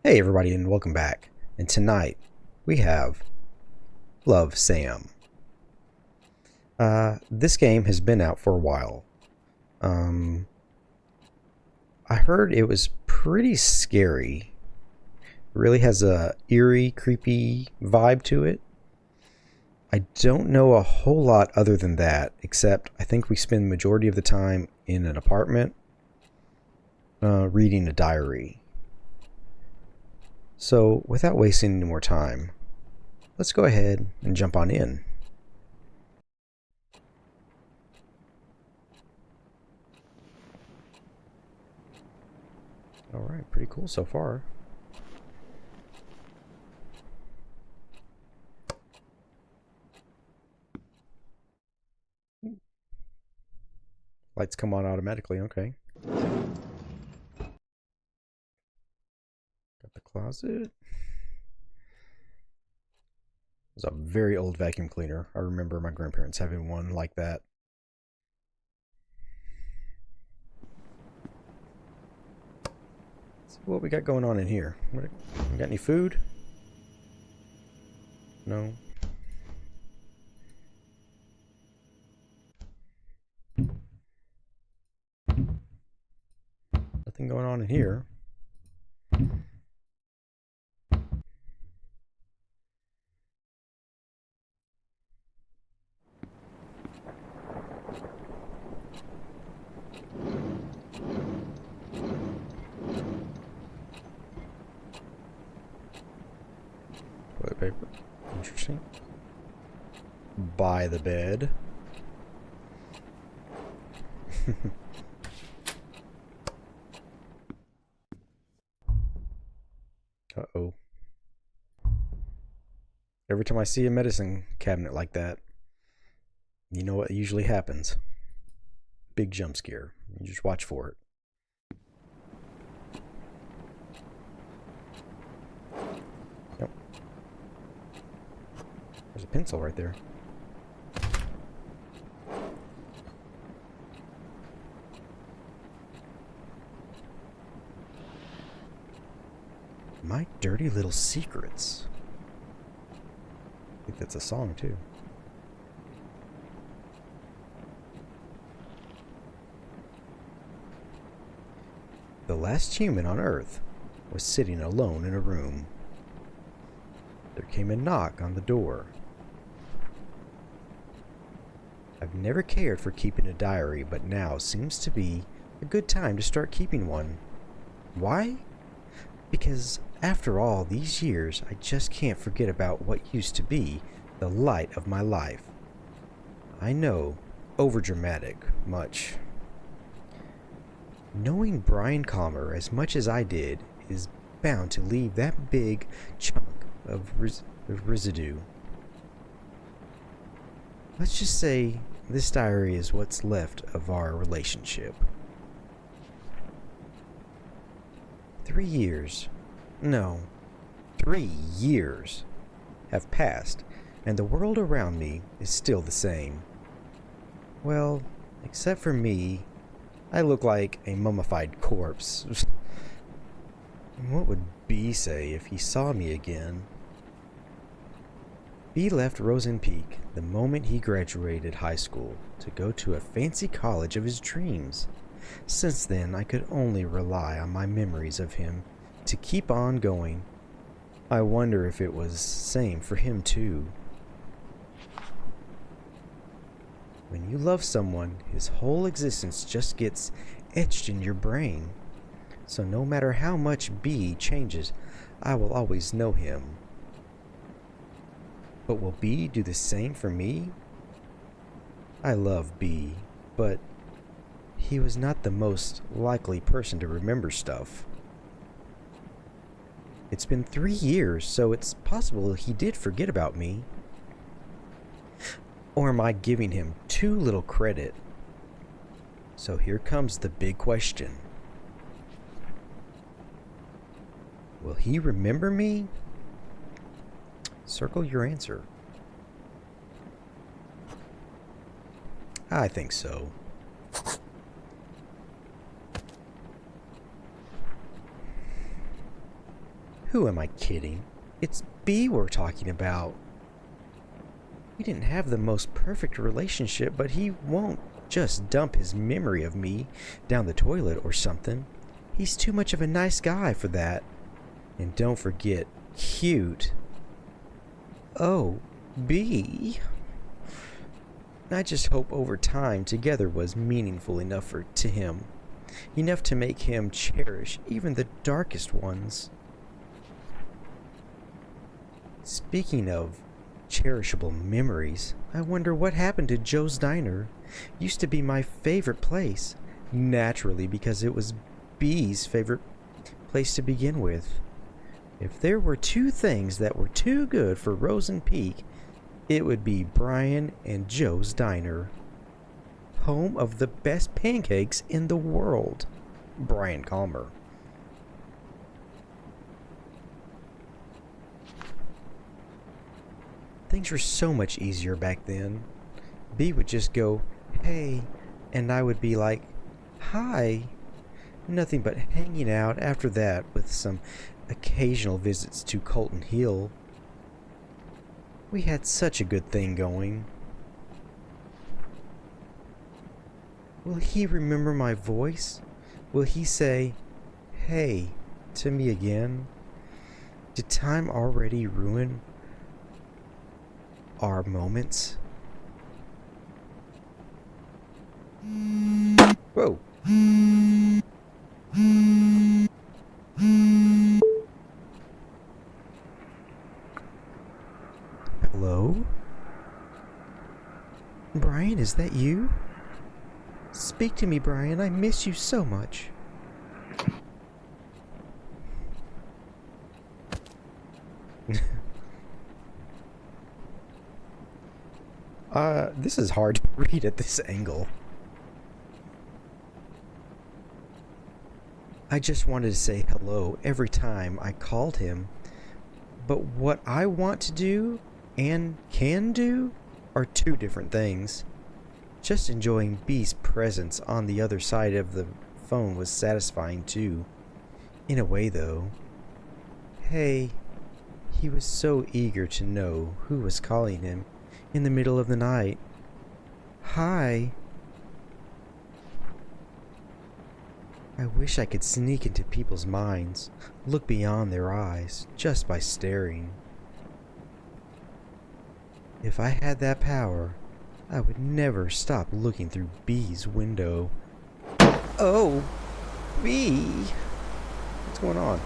Hey everybody and welcome back. And tonight we have Love Sam. This game has been out for a while. I heard it was pretty scary. It really has a eerie, creepy vibe to it. I don't know a whole lot other than that, except I think we spend the majority of the time in an apartment reading a diary. So, without wasting any more time, let's go ahead and jump on in. Alright, pretty cool so far. Lights come on automatically, okay. Got the closet. It's a very old vacuum cleaner. I remember my grandparents having one like that. Let's see what we got going on in here. We got any food? No. Nothing going on in here. Toilet paper. Interesting. By the bed. Uh-oh. Every time I see a medicine cabinet like that, you know what usually happens. Big jump scare. You just watch for it. Yep. There's a pencil right there. My Dirty Little Secrets. I think that's a song too. The last human on Earth was sitting alone in a room. There came a knock on the door. I've never cared for keeping a diary, but now seems to be a good time to start keeping one. Why? Because after all these years, I just can't forget about what used to be the light of my life. I know, overdramatic, much. Knowing Brian Calmer as much as I did is bound to leave that big chunk of residue. Let's just say this diary is what's left of our relationship. 3 years, no, 3 years have passed, and the world around me is still the same. Well, except for me, I look like a mummified corpse. What would B say if he saw me again? B left Rosen Peak the moment he graduated high school to go to a fancy college of his dreams. Since then, I could only rely on my memories of him to keep on going. I wonder if it was same for him too. When you love someone, his whole existence just gets etched in your brain. So no matter how much B changes, I will always know him. But will B do the same for me? I love B, but he was not the most likely person to remember stuff. It's been 3 years, so it's possible he did forget about me. Or am I giving him too little credit? So here comes the big question. Will he remember me? Circle your answer. I think so. Who am I kidding? It's B we're talking about. We didn't have the most perfect relationship, but he won't just dump his memory of me down the toilet or something. He's too much of a nice guy for that. And don't forget, cute. Oh, B. I just hope over time together was meaningful enough to him. Enough to make him cherish even the darkest ones. Speaking of cherishable memories, I wonder what happened to Joe's Diner. Used to be my favorite place, naturally because it was B's favorite place to begin with. If there were two things that were too good for Rosen Peak, it would be Brian and Joe's Diner. Home of the best pancakes in the world. Brian Calmer. Things were so much easier back then. B would just go, "Hey," and I would be like, "Hi." Nothing but hanging out after that with some occasional visits to Colton Hill. We had such a good thing going. Will he remember my voice? Will he say, "Hey," to me again? Did time already ruin our moments? Whoa. Hello? Brian, is that you? Speak to me, Brian. I miss you so much. This is hard to read at this angle. I just wanted to say hello every time I called him, but what I want to do and can do are two different things. Just enjoying B's presence on the other side of the phone was satisfying too. In a way, though. Hey, he was so eager to know who was calling him in the middle of the night. Hi. I wish I could sneak into people's minds, look beyond their eyes, just by staring. If I had that power, I would never stop looking through B's window. Oh, B! What's going on?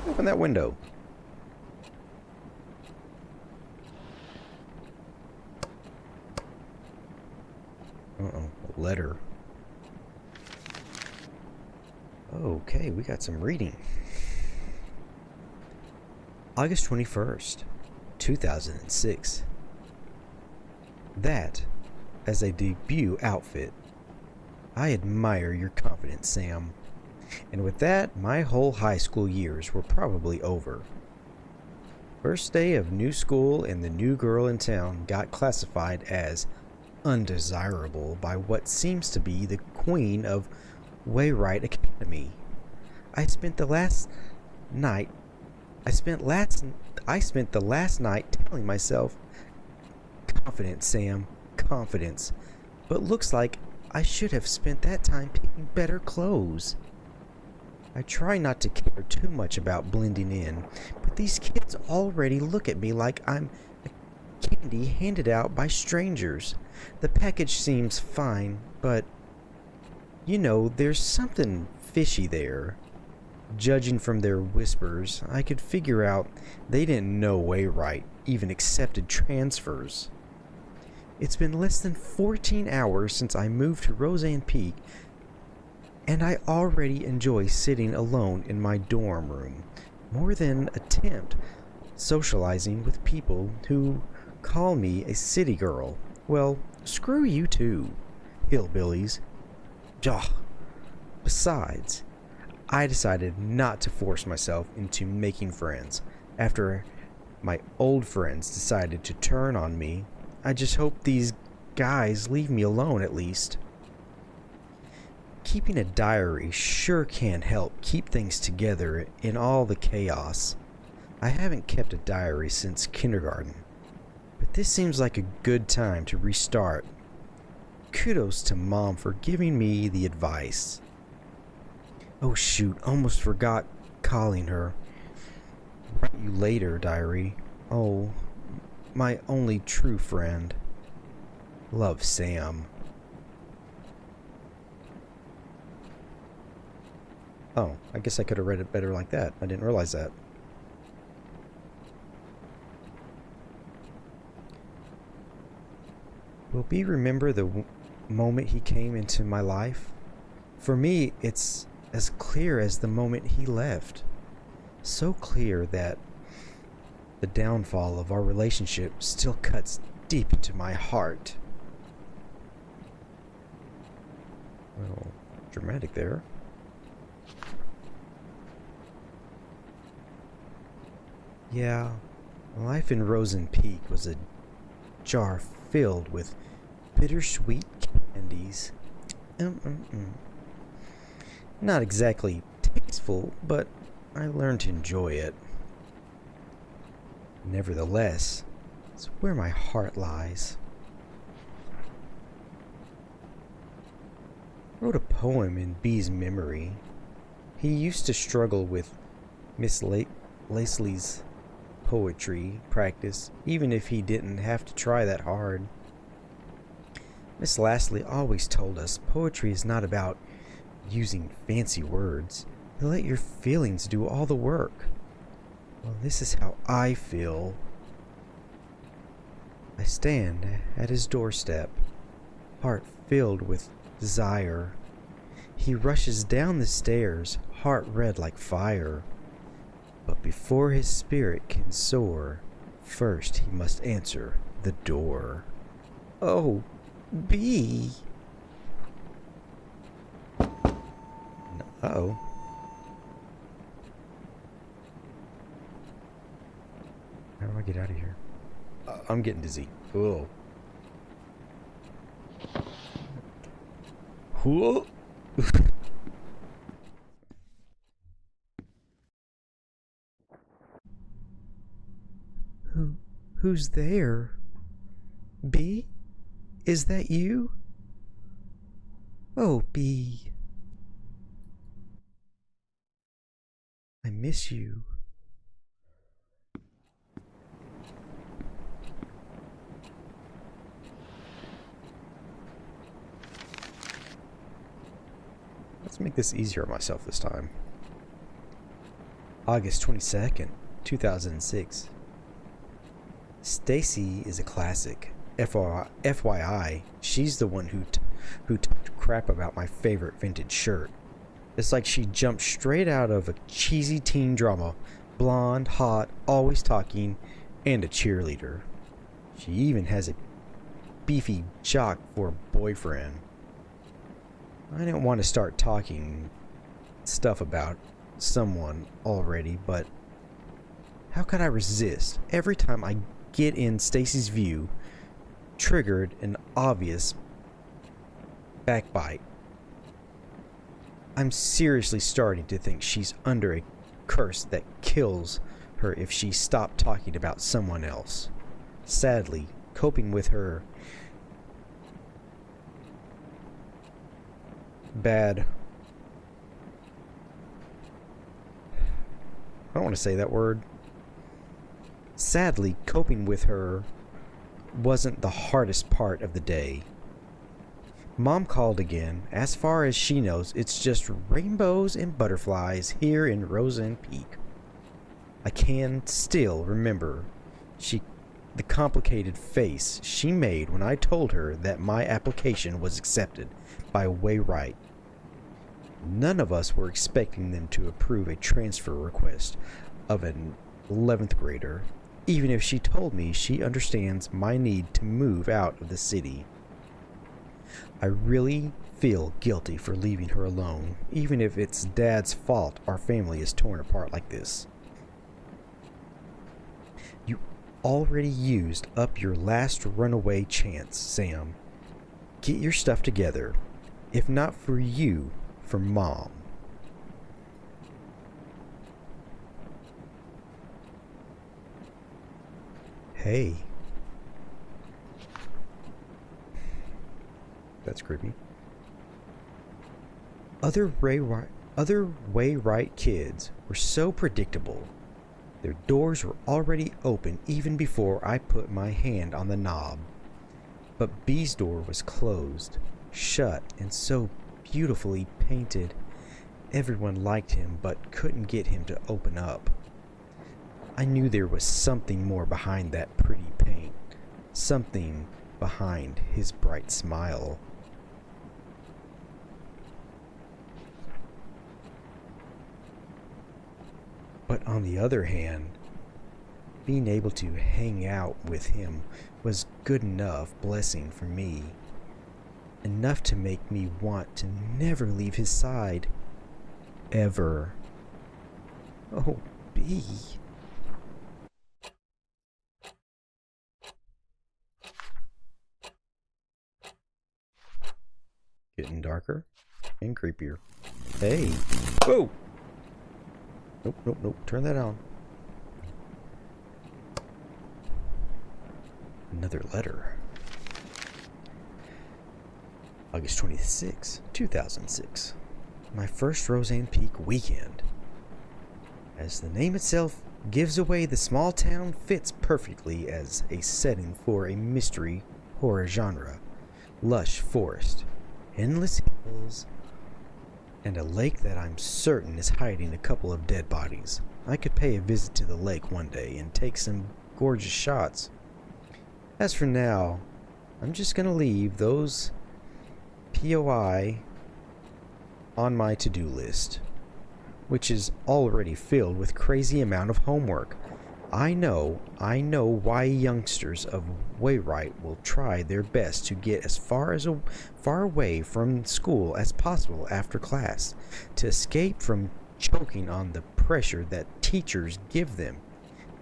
Open that window. Uh-oh, a letter. Okay, we got some reading. August 21st, 2006. That, as a debut outfit. I admire your confidence, Sam. And with that, my whole high school years were probably over. First day of new school and the new girl in town got classified as undesirable by what seems to be the queen of Wayrite Academy. I spent the last night telling myself, confidence, Sam, confidence. But looks like I should have spent that time picking better clothes. I try not to care too much about blending in, but these kids already look at me like I'm a candy handed out by strangers. The package seems fine, but there's something fishy there. Judging from their whispers, I could figure out they didn't know Wayrite even accepted transfers. It's been less than 14 hours since I moved to Roseanne Peak, and I already enjoy sitting alone in my dorm room more than attempt socializing with people who call me a city girl. Well, screw you too, hillbillies. Ugh. Besides, I decided not to force myself into making friends after my old friends decided to turn on me. I just hope these Guys, leave me alone at least. Keeping a diary sure can help keep things together in all the chaos. I haven't kept a diary since kindergarten, but this seems like a good time to restart. Kudos to Mom for giving me the advice. Oh shoot, almost forgot calling her. Write you later, diary. Oh, my only true friend. Love, Sam. Oh, I guess I could have read it better like that. I didn't realize that. Will B remember the moment he came into my life? For me, it's as clear as the moment he left. So clear that the downfall of our relationship still cuts deep into my heart. Well, dramatic there. Yeah, life in Rosen Peak was a jar filled with bittersweet candies. Not exactly tasteful, but I learned to enjoy it. Nevertheless, it's where my heart lies. Wrote a poem in B's memory. He used to struggle with Miss Leslie's poetry practice, even if he didn't have to try that hard. Miss Leslie always told us poetry is not about using fancy words. You let your feelings do all the work. Well, this is how I feel. I stand at his doorstep, heart filled with desire. He rushes down the stairs, heart red like fire. But before his spirit can soar, first he must answer the door. Oh, B. Uh-oh. How do I get out of here? I'm getting dizzy. Whoa. Whoa. Who's there? B? Is that you? Oh, B. I miss you. Let's make this easier on myself this time. August 22nd, 2006. Stacy is a classic. FYI, she's the one who talked crap about my favorite vintage shirt. It's like she jumped straight out of a cheesy teen drama. Blonde, hot, always talking, and a cheerleader. She even has a beefy jock for a boyfriend. I didn't want to start talking stuff about someone already, but how could I resist? Every time I get in Stacy's view, triggered an obvious backbite. I'm seriously starting to think she's under a curse that kills her if she stopped talking about someone else. Sadly, coping with her bad... I don't want to say that word. Sadly, coping with her wasn't the hardest part of the day. Mom called again. As far as she knows, it's just rainbows and butterflies here in Rosen Peak. I can still remember the complicated face she made when I told her that my application was accepted by Waywright. None of us were expecting them to approve a transfer request of an 11th grader, even if she told me she understands my need to move out of the city. I really feel guilty for leaving her alone, even if it's Dad's fault our family is torn apart like this. You already used up your last runaway chance, Sam. Get your stuff together. If not for you, for Mom. Hey. That's creepy. Other Wayrite kids were so predictable. Their doors were already open even before I put my hand on the knob. But B's door was closed, shut, and so beautifully painted. Everyone liked him but couldn't get him to open up. I knew there was something more behind that pretty paint, something behind his bright smile. But on the other hand, being able to hang out with him was good enough blessing for me. Enough to make me want to never leave his side. Ever. Oh, B. Getting darker and creepier. Hey. Whoa! Nope, nope, nope. Turn that on. Another letter. August 26, 2006. My first Roseanne Peak weekend. As the name itself gives away, the small town fits perfectly as a setting for a mystery horror genre. Lush forest, endless hills, and a lake that I'm certain is hiding a couple of dead bodies. I could pay a visit to the lake one day and take some gorgeous shots. As for now, I'm just gonna leave those POI on my to-do list, which is already filled with crazy amount of homework. I know why youngsters of Wayrite will try their best to get as far away from school as possible after class, to escape from choking on the pressure that teachers give them.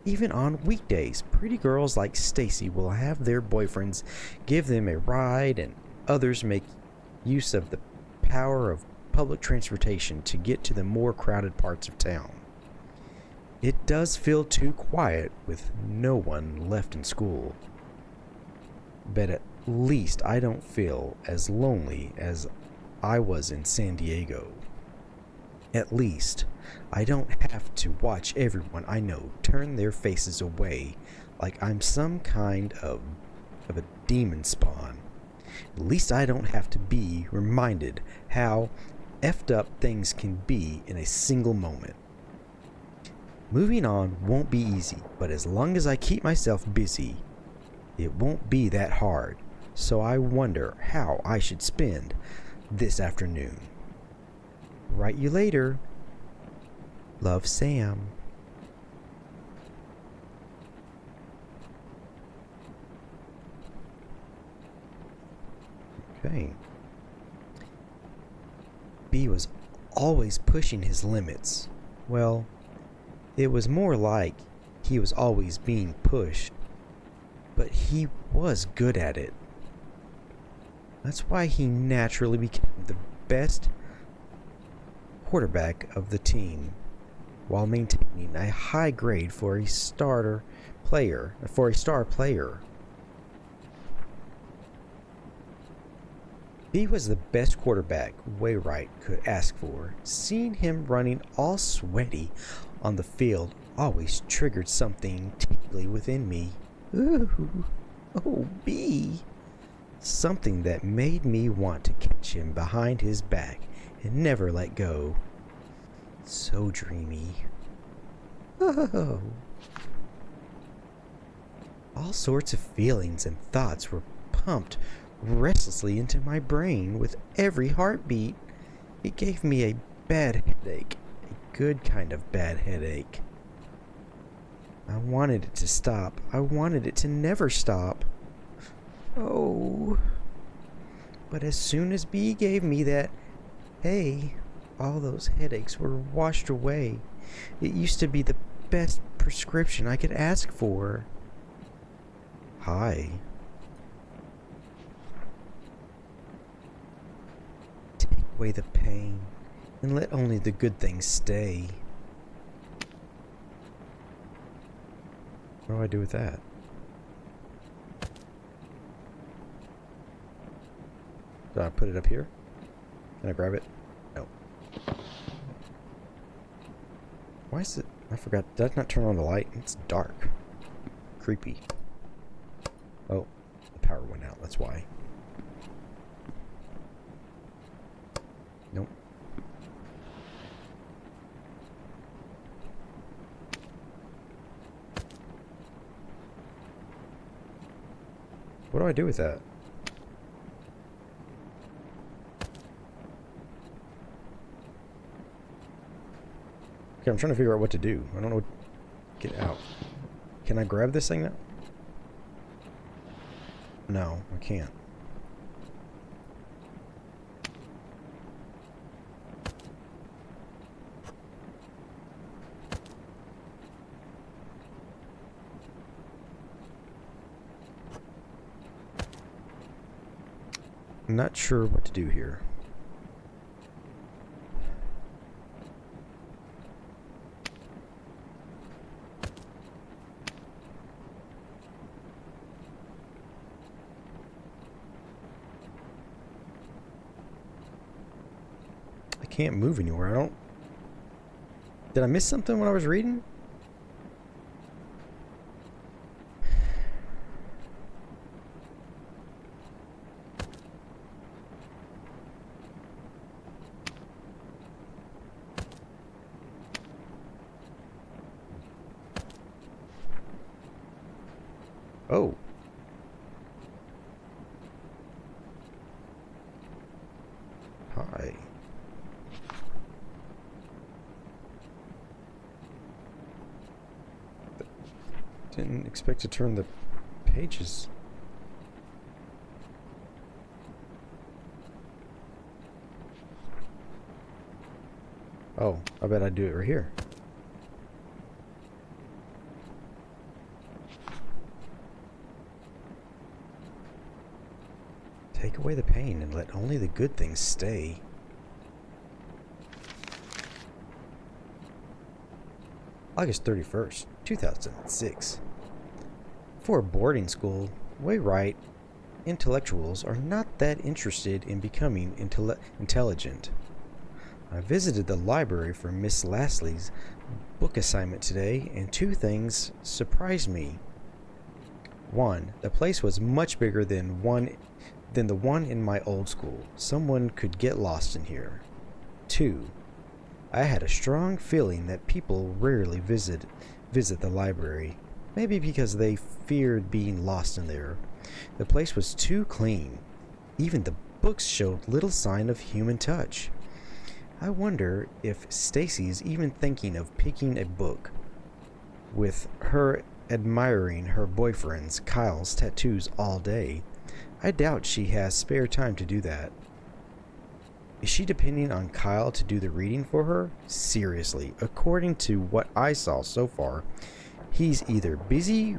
Even on weekdays, pretty girls like Stacy will have their boyfriends give them a ride, and others make use of the power of public transportation to get to the more crowded parts of town. It does feel too quiet with no one left in school. But at least I don't feel as lonely as I was in San Diego. At least I don't have to watch everyone I know turn their faces away like I'm some kind of a demon spawn. At least I don't have to be reminded how effed up things can be in a single moment. Moving on won't be easy, but as long as I keep myself busy, it won't be that hard. So I wonder how I should spend this afternoon. Write you later. Love, Sam. Okay. B was always pushing his limits. Well, it was more like he was always being pushed, but he was good at it. That's why he naturally became the best quarterback of the team, while maintaining a high grade for a star player. He was the best quarterback Wayrite could ask for. Seeing him running all sweaty on the field always triggered something tingly within me. Ooh, oh, B. Something that made me want to catch him behind his back and never let go. So dreamy. Oh. All sorts of feelings and thoughts were pumped restlessly into my brain with every heartbeat. It gave me a bad headache, a good kind of bad headache. I wanted it to stop. I wanted it to never stop. Oh. But as soon as B gave me that, hey, all those headaches were washed away. It used to be the best prescription I could ask for. Hi. away the pain and let only the good things stay. What do I do with that? Do I put it up here? Can I grab it? No. Why is it? I forgot. Did I not turn on the light? It's dark. Creepy. Oh, the power went out. That's why. Nope. What do I do with that? Okay, I'm trying to figure out what to do. I don't know what... Get out. Can I grab this thing now? No, I can't. I'm not sure what to do here. I can't move anywhere. I don't... Did I miss something when I was reading? Oh. Hi. Didn't expect to turn the pages. Oh, I bet I'd do it right here. Take away the pain and let only the good things stay. August 31st, 2006. For a boarding school, Wayrite intellectuals are not that interested in becoming intelligent. I visited the library for Miss Lasley's book assignment today, and two things surprised me. One, the place was much bigger than the one in my old school. Someone could get lost in here. Two, I had a strong feeling that people rarely visit the library, maybe because they feared being lost in there. The place was too clean. Even the books showed little sign of human touch. I wonder if Stacy's even thinking of picking a book, with her admiring her boyfriend's, Kyle's, tattoos all day. I doubt she has spare time to do that. Is she depending on Kyle to do the reading for her? Seriously, according to what I saw so far, he's either busy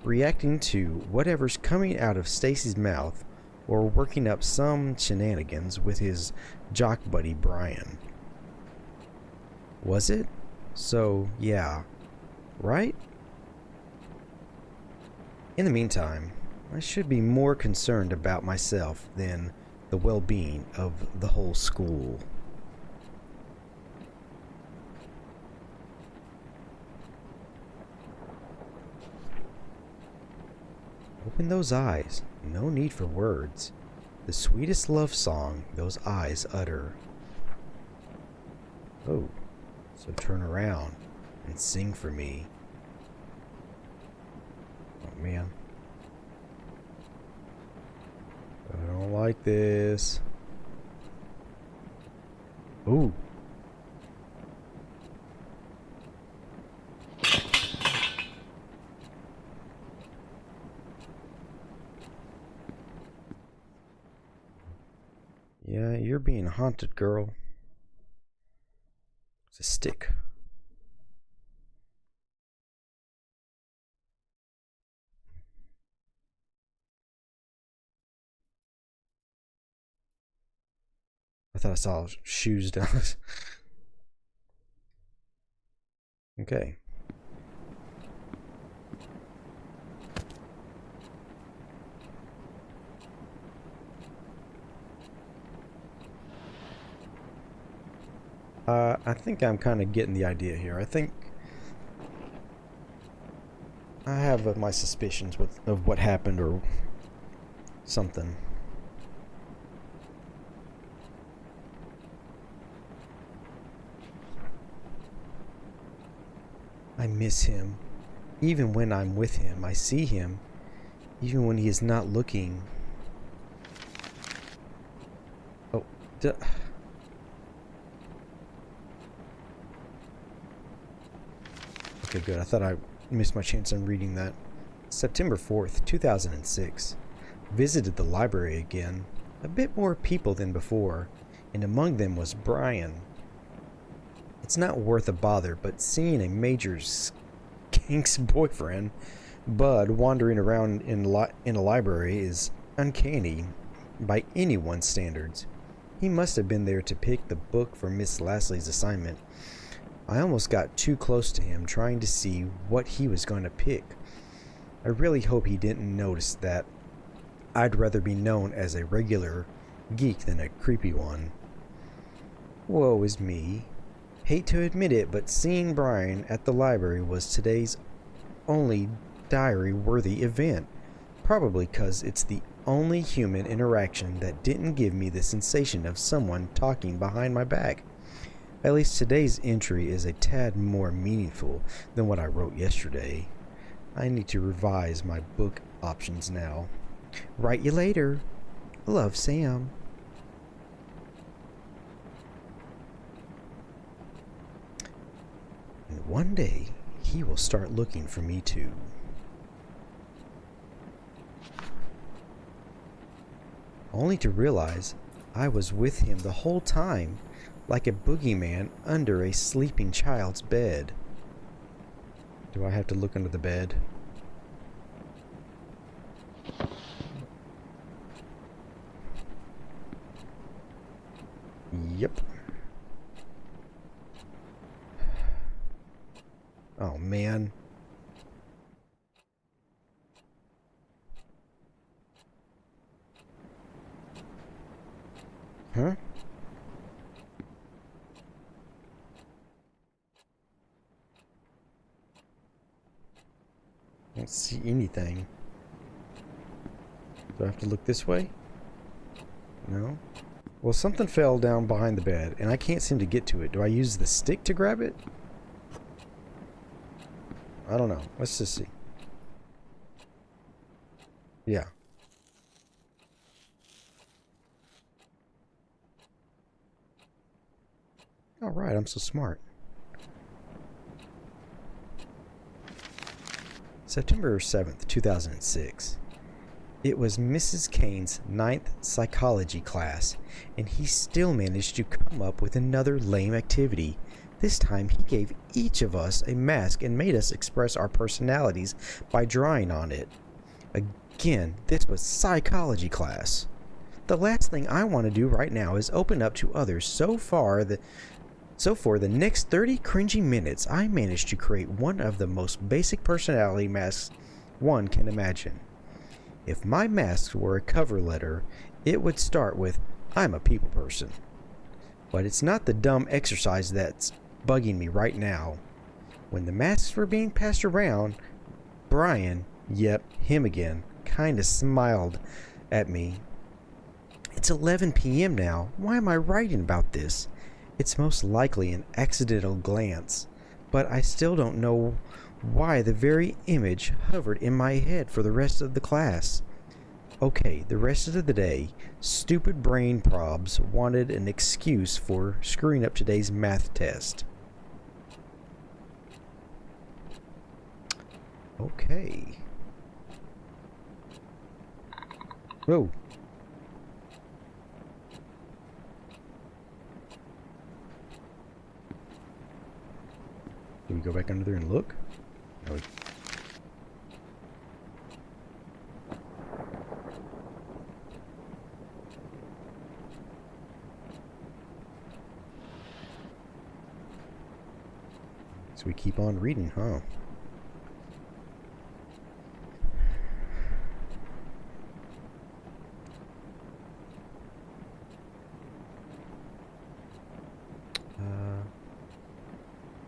reacting to whatever's coming out of Stacy's mouth or working up some shenanigans with his jock buddy Brian. Was it? So, yeah. Right? In the meantime, I should be more concerned about myself than the well-being of the whole school. Open those eyes. No need for words. The sweetest love song those eyes utter. Oh, so turn around and sing for me. Oh man. I don't like this. Ooh. Yeah, you're being haunted, girl. It's a stick. I thought I saw shoes down. Okay. I think I'm kind of getting the idea here. I think I have my suspicions of what happened or something. I miss him. Even when I'm with him, I see him. Even when he is not looking. Oh, duh. Okay, good. I thought I missed my chance on reading that. September 4th, 2006. Visited the library again. A bit more people than before, and among them was Brian. It's not worth a bother, but seeing a major skank's boyfriend, Bud, wandering around in a library is uncanny by anyone's standards. He must have been there to pick the book for Miss Lasley's assignment. I almost got too close to him, trying to see what he was going to pick. I really hope he didn't notice that I'd rather be known as a regular geek than a creepy one. Woe is me. Hate to admit it, but seeing Brian at the library was today's only diary-worthy event. Probably 'cause it's the only human interaction that didn't give me the sensation of someone talking behind my back. At least today's entry is a tad more meaningful than what I wrote yesterday. I need to revise my book options now. Write you later. Love, Sam. And one day, he will start looking for me too. Only to realize I was with him the whole time, like a boogeyman under a sleeping child's bed. Do I have to look under the bed? Yep. Oh, man. Huh? I don't see anything. Do I have to look this way? No? Well, something fell down behind the bed, and I can't seem to get to it. Do I use the stick to grab it? I don't know. Let's just see. Yeah. Alright, I'm so smart. September 7th, 2006. It was Mrs. Kane's 9th psychology class, and he still managed to come up with another lame activity. This time he gave each of us a mask and made us express our personalities by drawing on it. Again, this was psychology class. The last thing I want to do right now is open up to others. So for the next 30 cringy minutes, I managed to create one of the most basic personality masks one can imagine. If my mask were a cover letter, it would start with, I'm a people person. But it's not the dumb exercise that's bugging me right now. When the masks were being passed around, Brian, yep, him again, kinda smiled at me. It's 11 p.m. now. Why am I writing about this? It's most likely an accidental glance, but I still don't know why the very image hovered in my head for the rest of the class. Okay, the rest of the day, stupid brain probs wanted an excuse for screwing up today's math test. Okay. Whoa. Do we go back under there and look? No. So we keep on reading, huh?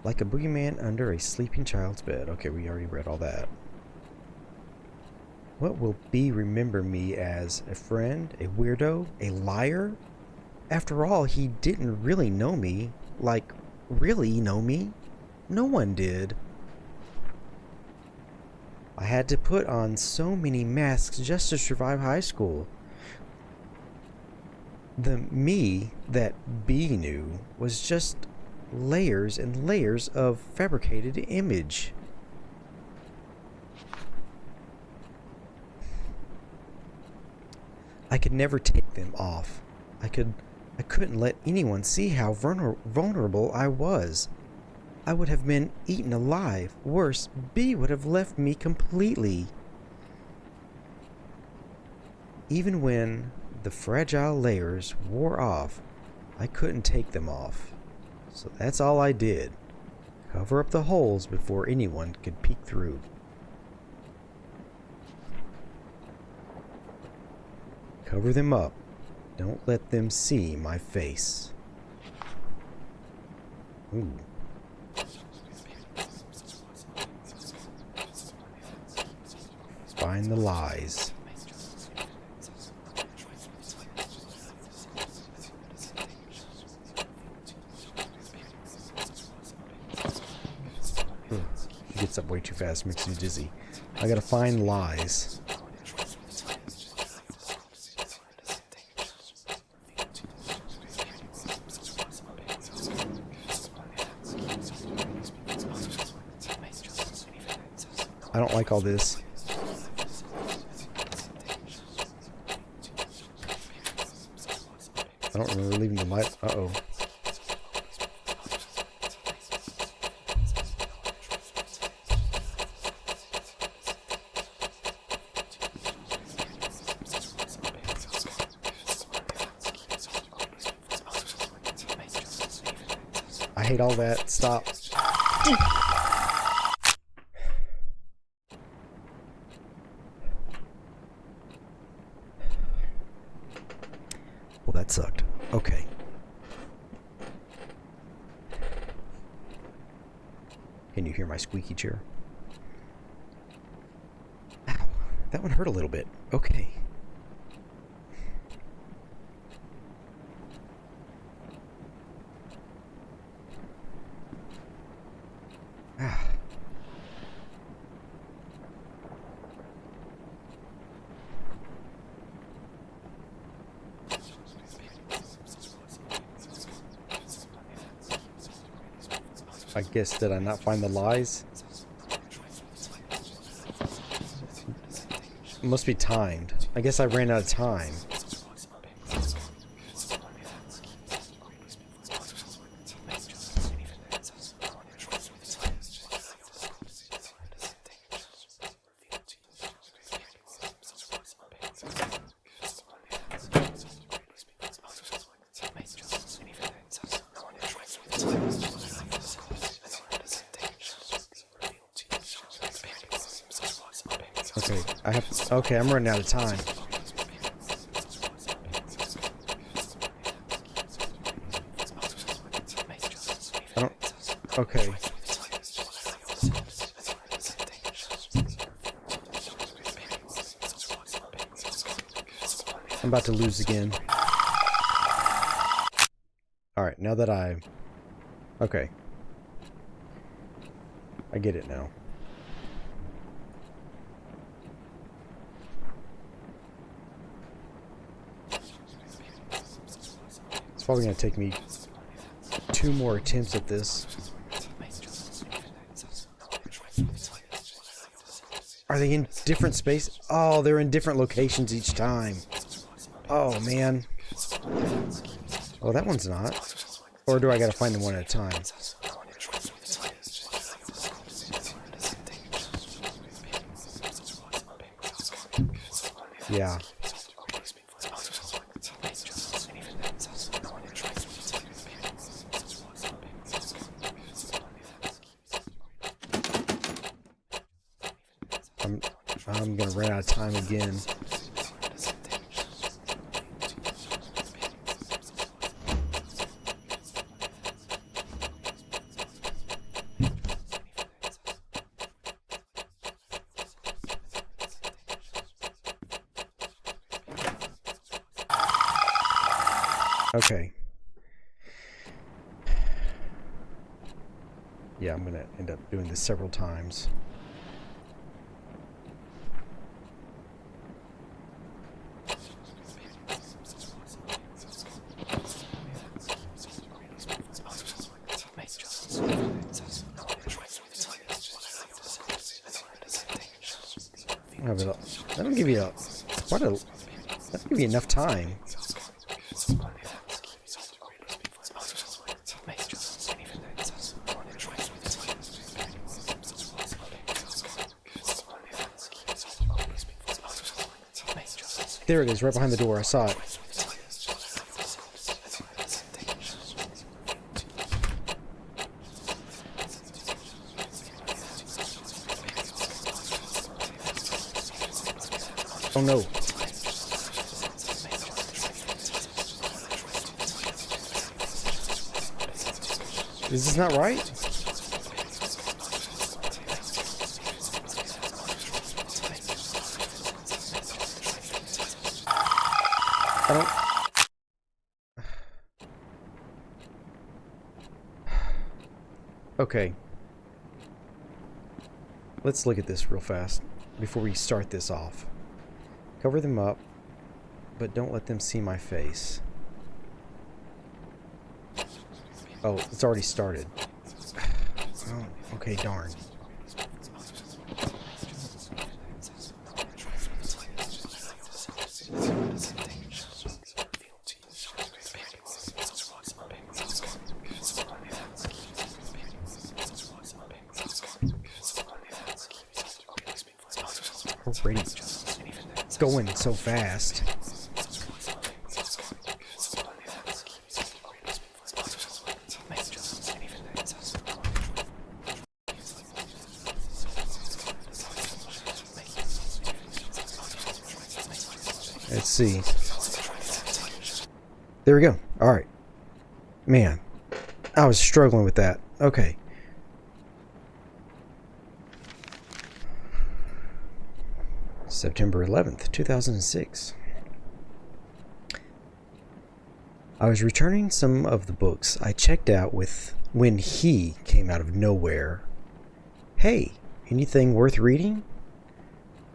Like a boogeyman under a sleeping child's bed. Okay, we already read all that. What will B remember me as? A friend? A weirdo? A liar? After all, he didn't really know me. Like, really know me? No one did. I had to put on so many masks just to survive high school. The me that B knew was just layers and layers of fabricated image. I could never take them off. I couldn't let anyone see how vulnerable I was. I would have been eaten alive. Worse, B would have left me completely. Even when the fragile layers wore off, I couldn't take them off. So that's all I did. Cover up the holes before anyone could peek through. Cover them up. Don't let them see my face. Ooh. Find the lies. He gets up way too fast, makes you dizzy. I gotta find lies. I don't like all this. I don't remember leaving the light. Uh-oh. I hate all that. Stop. Well, that sucked. Okay. Can you hear my squeaky chair? Ow. That one hurt a little bit. Okay. Ah. I guess, did I not find the lies? It must be timed. I guess I ran out of time. Okay, I'm running out of time. I don't... Okay. I'm about to lose again. Alright, now that I... Okay. I get it now. It's probably going to take me 2 more attempts at this. Are they in different space? Oh, they're in different locations each time. Oh, man. Oh, that one's not. Or do I gotta find them one at a time? Yeah. I'm gonna run out of time again. Okay. Yeah, I'm gonna end up doing this several times. That'll give you that'll give you enough time. There it is, right behind the door. I saw it. Oh no. Is this not right? I don't... Okay. Let's look at this real fast before we start this off. Cover them up, but don't let them see my face. Oh, it's already started. Oh, okay, darn. Already going so fast. Let's see. There we go. All right. Man, I was struggling with that. Okay. September 11th, 2006. I was returning some of the books I checked out with when he came out of nowhere. Hey, anything worth reading?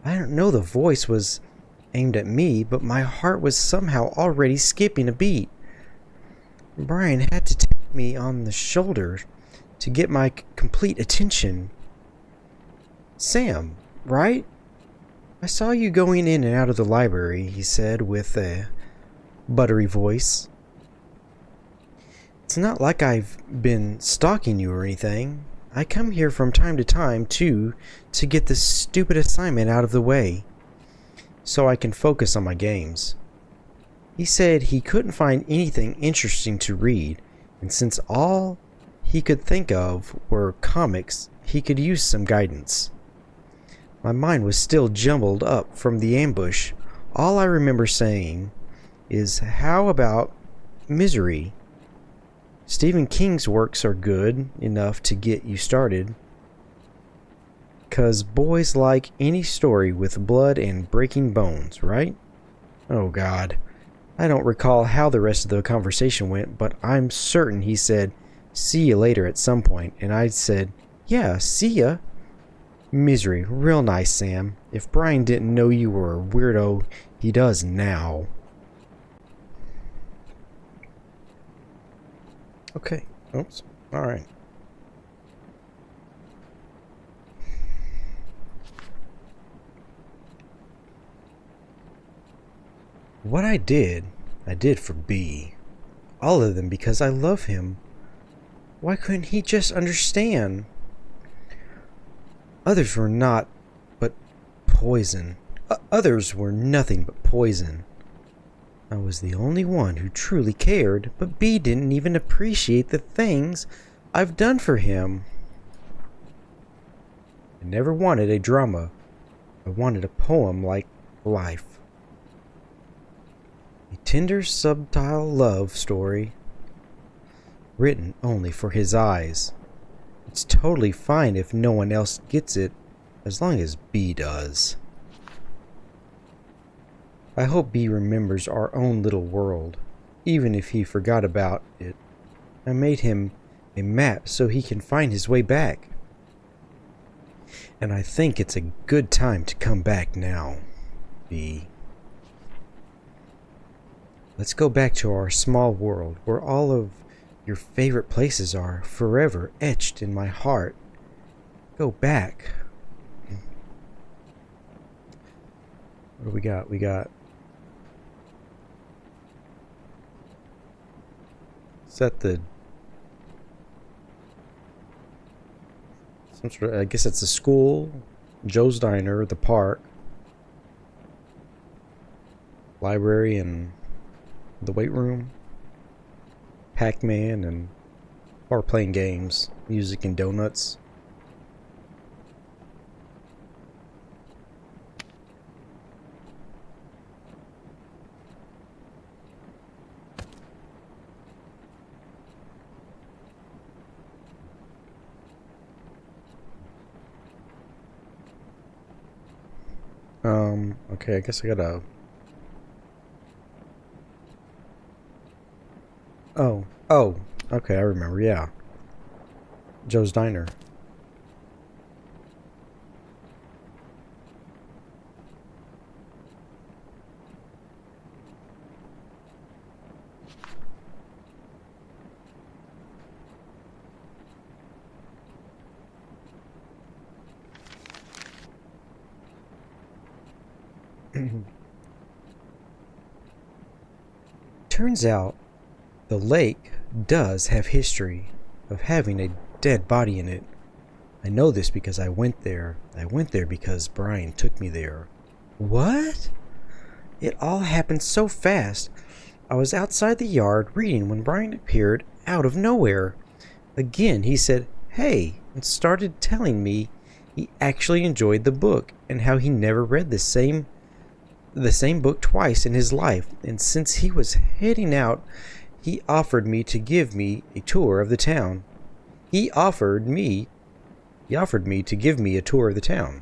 I don't know, the voice was aimed at me, but my heart was somehow already skipping a beat. Brian had to tap me on the shoulder to get my complete attention. Sam, right? I saw you going in and out of the library, he said with a buttery voice. It's not like I've been stalking you or anything. I come here from time to time, too, to get this stupid assignment out of the way, so I can focus on my games. He said he couldn't find anything interesting to read, and since all he could think of were comics, he could use some guidance. My mind was still jumbled up from the ambush. All I remember saying is, how about Misery? Stephen King's works are good enough to get you started, 'cause boys like any story with blood and breaking bones, right? Oh God. I don't recall how the rest of the conversation went, but I'm certain he said, see you later at some point, and I said, yeah, see ya. Misery, real nice, Sam. If Brian didn't know you were a weirdo, he does now. Okay. Oops. Alright. What I did for B. All of them because I love him. Why couldn't he just understand? Others were not but poison. Others were nothing but poison. I was the only one who truly cared, but B didn't even appreciate the things I've done for him. I never wanted a drama I wanted a poem like life. A tender, subtle love story written only for his eyes. It's totally fine if no one else gets it, as long as B does. I hope B remembers our own little world, even if he forgot about it. I made him a map so he can find his way back. And I think it's a good time to come back now, B. Let's go back to our small world where all of your favorite places are forever etched in my heart. Go back. What do we got? We got... Is that the... some sort of... I guess it's the school, Joe's Diner, the park, library, and the weight room, Pac-Man, and or playing games, music, and donuts. Okay, I guess I gotta... Oh, okay, I remember, yeah. Joe's Diner. Turns out the lake does have history of having a dead body in it. I know this because I went there. I went there because Brian took me there. What? It all happened so fast. I was outside the yard reading when Brian appeared out of nowhere. Again, he said, "Hey," and started telling me he actually enjoyed the book and how he never read the same book twice in his life. And since he was heading out, he offered me to give me a tour of the town. He offered me to give me a tour of the town.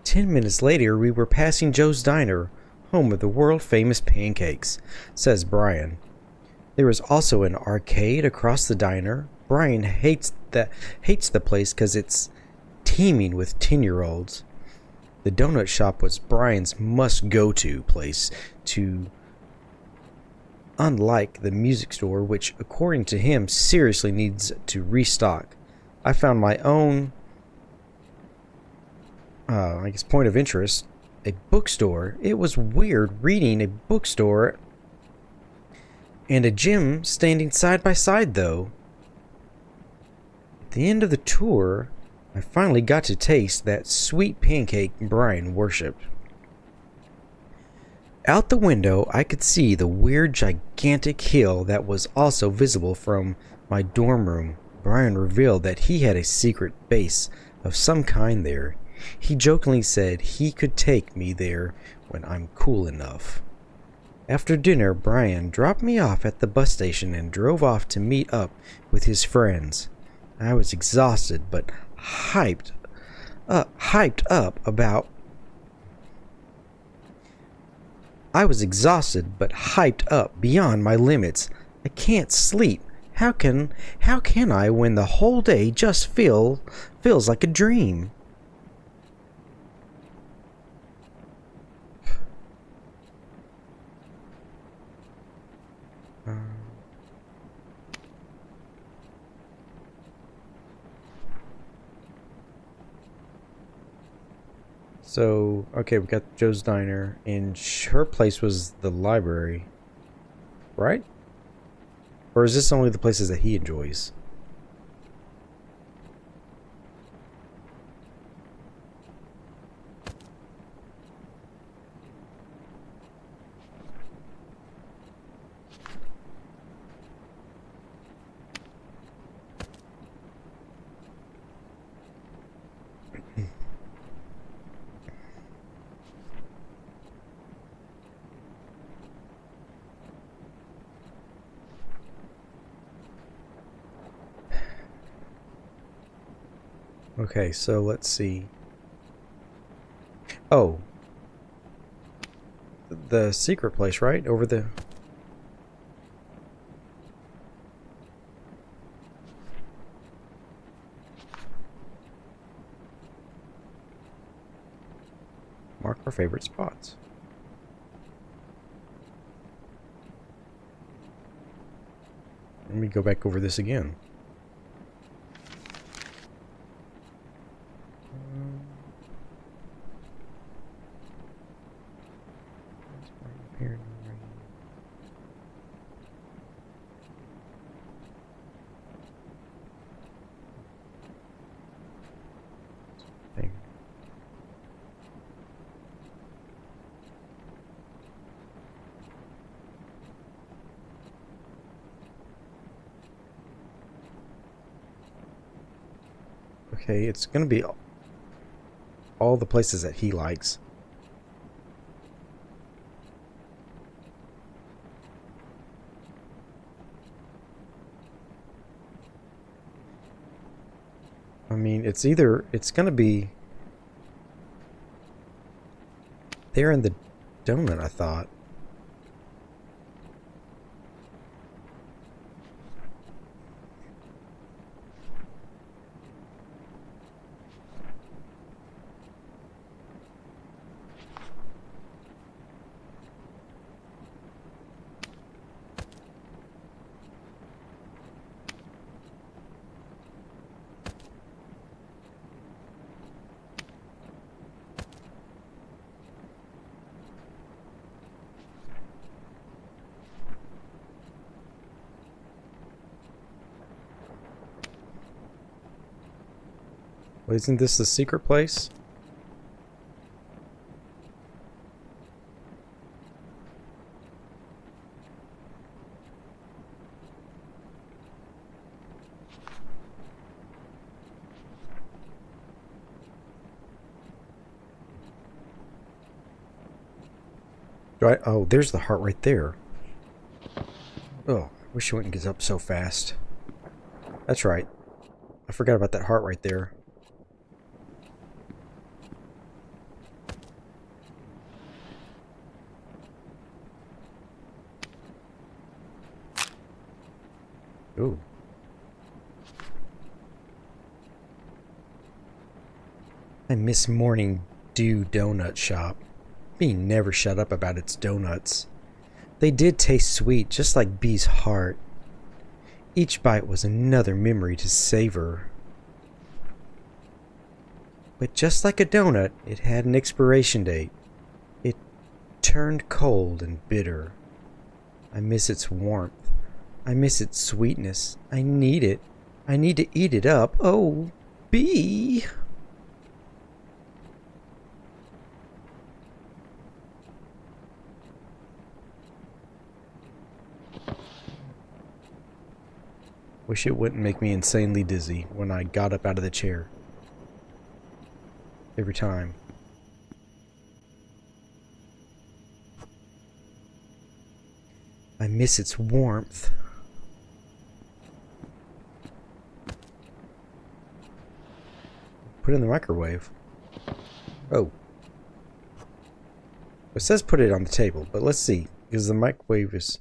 10 minutes later, we were passing Joe's Diner, home of the world-famous pancakes, says Brian. There was also an arcade across the diner. Brian hates the place because it's teeming with 10-year-olds. The donut shop was Brian's must-go-to place unlike the music store, which, according to him, seriously needs to restock. I found my own, point of interest, a bookstore. It was weird reading a bookstore and a gym standing side by side, though. At the end of the tour, I finally got to taste that sweet pancake Brian worshipped. Out the window, I could see the weird, gigantic hill that was also visible from my dorm room. Brian revealed that he had a secret base of some kind there. He jokingly said he could take me there when I'm cool enough. After dinner, Brian dropped me off at the bus station and drove off to meet up with his friends. I was exhausted but hyped up beyond my limits. I can't sleep. How can I when the whole day just feels like a dream? So, okay, we got Joe's Diner, and her place was the library, right? Or is this only the places that he enjoys? Okay, so let's see. Oh. The secret place, right? Over the... Mark our favorite spots. Let me go back over this again. Okay, it's gonna be all the places that he likes. I mean, it's gonna be there in the donut, I thought. Well, isn't this the secret place? Right? Oh, there's the heart right there. Oh, I wish it wouldn't get up so fast. That's right. I forgot about that heart right there. Ooh. I miss Morning Dew Donut Shop. Bee never shut up about its donuts. They did taste sweet, just like Bee's heart. Each bite was another memory to savor. But just like a donut, it had an expiration date. It turned cold and bitter. I miss its warmth. I miss its sweetness. I need it. I need to eat it up. Oh, Bee! Wish it wouldn't make me insanely dizzy when I got up out of the chair. Every time. I miss its warmth. Put it in the microwave. Oh. It says put it on the table, but let's see. Because the microwave is...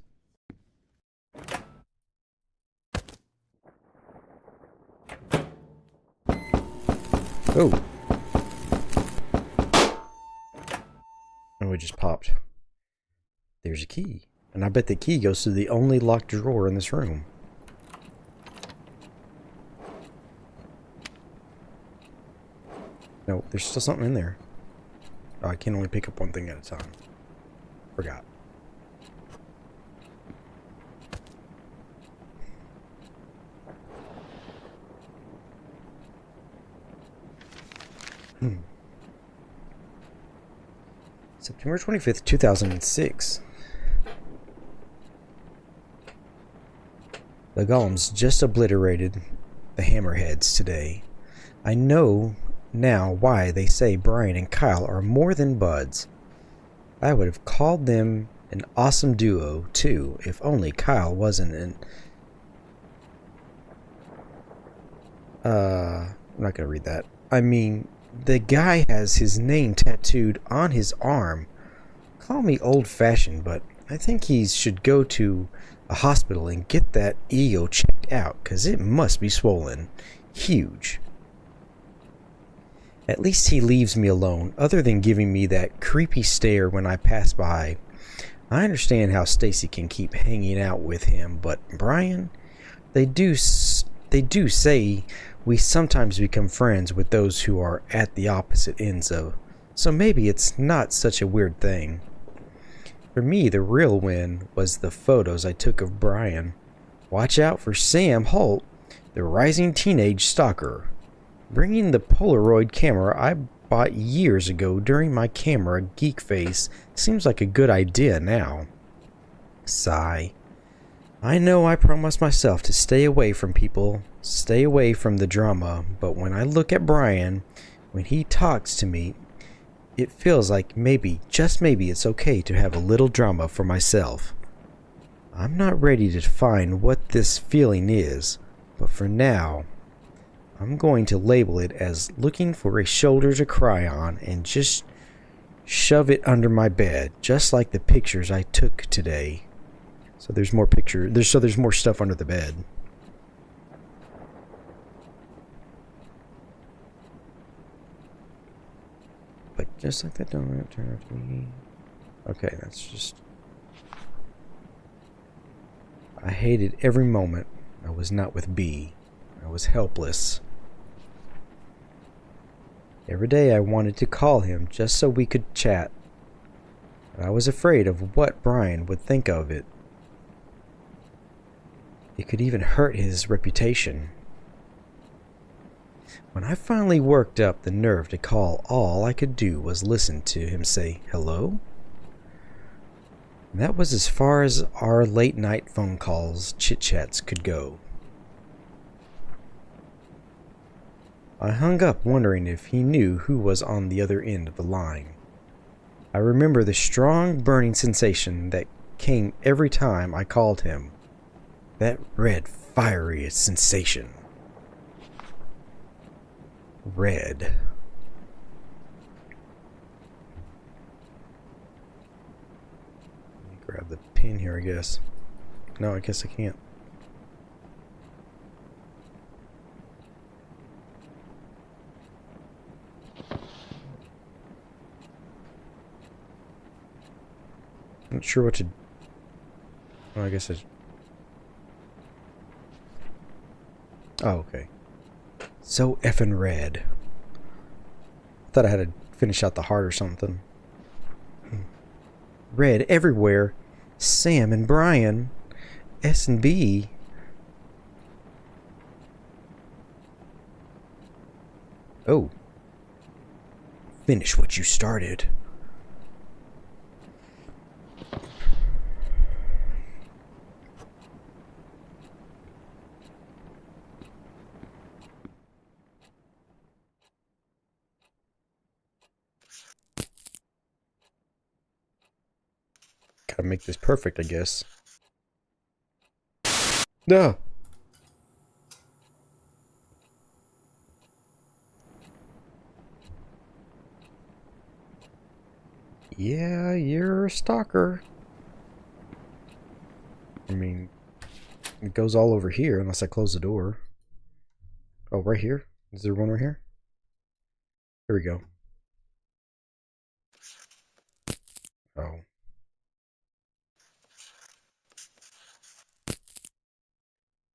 Oh. Oh, it just popped. There's a key. And I bet the key goes to the only locked drawer in this room. No, there's still something in there. Oh, I can only pick up one thing at a time. Forgot. September 25th, 2006. The golems just obliterated the hammerheads today. I know now why they say Brian and Kyle are more than buds. I would have called them an awesome duo, too, if only Kyle wasn't I'm not gonna read that. I mean, the guy has his name tattooed on his arm. Call me old-fashioned, but I think he should go to a hospital and get that ego checked out, 'cause it must be swollen. Huge. At least he leaves me alone, other than giving me that creepy stare when I pass by. I understand how Stacy can keep hanging out with him, but Brian, they do say we sometimes become friends with those who are at the opposite ends of, so maybe it's not such a weird thing. For me, the real win was the photos I took of Brian. Watch out for Sam Holt, the rising teenage stalker. Bringing the Polaroid camera I bought years ago during my camera geek phase seems like a good idea now. Sigh. I know I promised myself to stay away from people, stay away from the drama, but when I look at Brian, when he talks to me, it feels like maybe, just maybe, it's okay to have a little drama for myself. I'm not ready to define what this feeling is, but for now, I'm going to label it as looking for a shoulder to cry on and just shove it under my bed, just like the pictures I took today. So there's more pictures. There's more stuff under the bed. But just like that, don't turn off me. Okay, that's just. I hated every moment I was not with B. I was helpless. Every day I wanted to call him just so we could chat. But I was afraid of what Brian would think of it. It could even hurt his reputation. When I finally worked up the nerve to call, all I could do was listen to him say, "Hello?" And that was as far as our late night phone calls, chit-chats could go. I hung up wondering if he knew who was on the other end of the line. I remember the strong burning sensation that came every time I called him. That red, fiery sensation. Red. Let me grab the pin here, I guess. No, I guess I can't. I'm not sure what to... Well, I guess I... Oh, okay. So effing red. I thought I had to finish out the heart or something. Red everywhere. Sam and Brian. S and B. Oh. Finish what you started. Gotta make this perfect, I guess. Duh. Yeah, you're a stalker. I mean, it goes all over here unless I close the door. Oh, right here? Is there one right here? Here we go. Oh.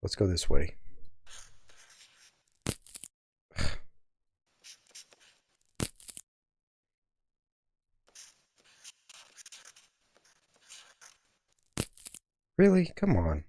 Let's go this way. Really? Come on.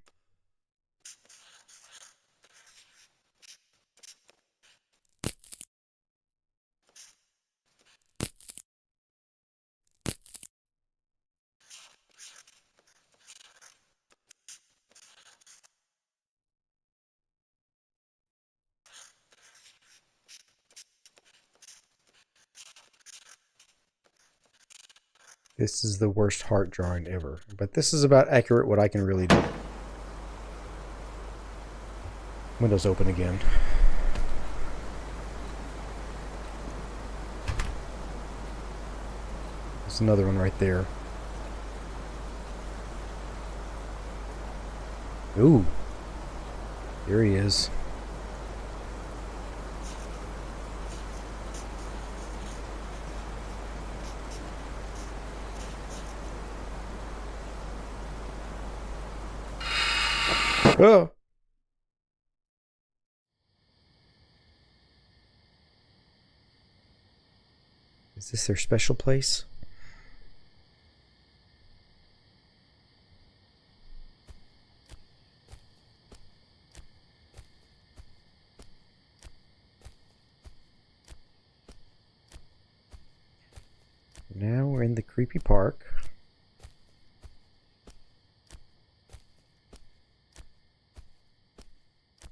This is the worst heart drawing ever. But this is about accurate what I can really do. Windows open again. There's another one right there. Ooh. Here he is. Oh. Is this their special place? Now we're in the creepy park.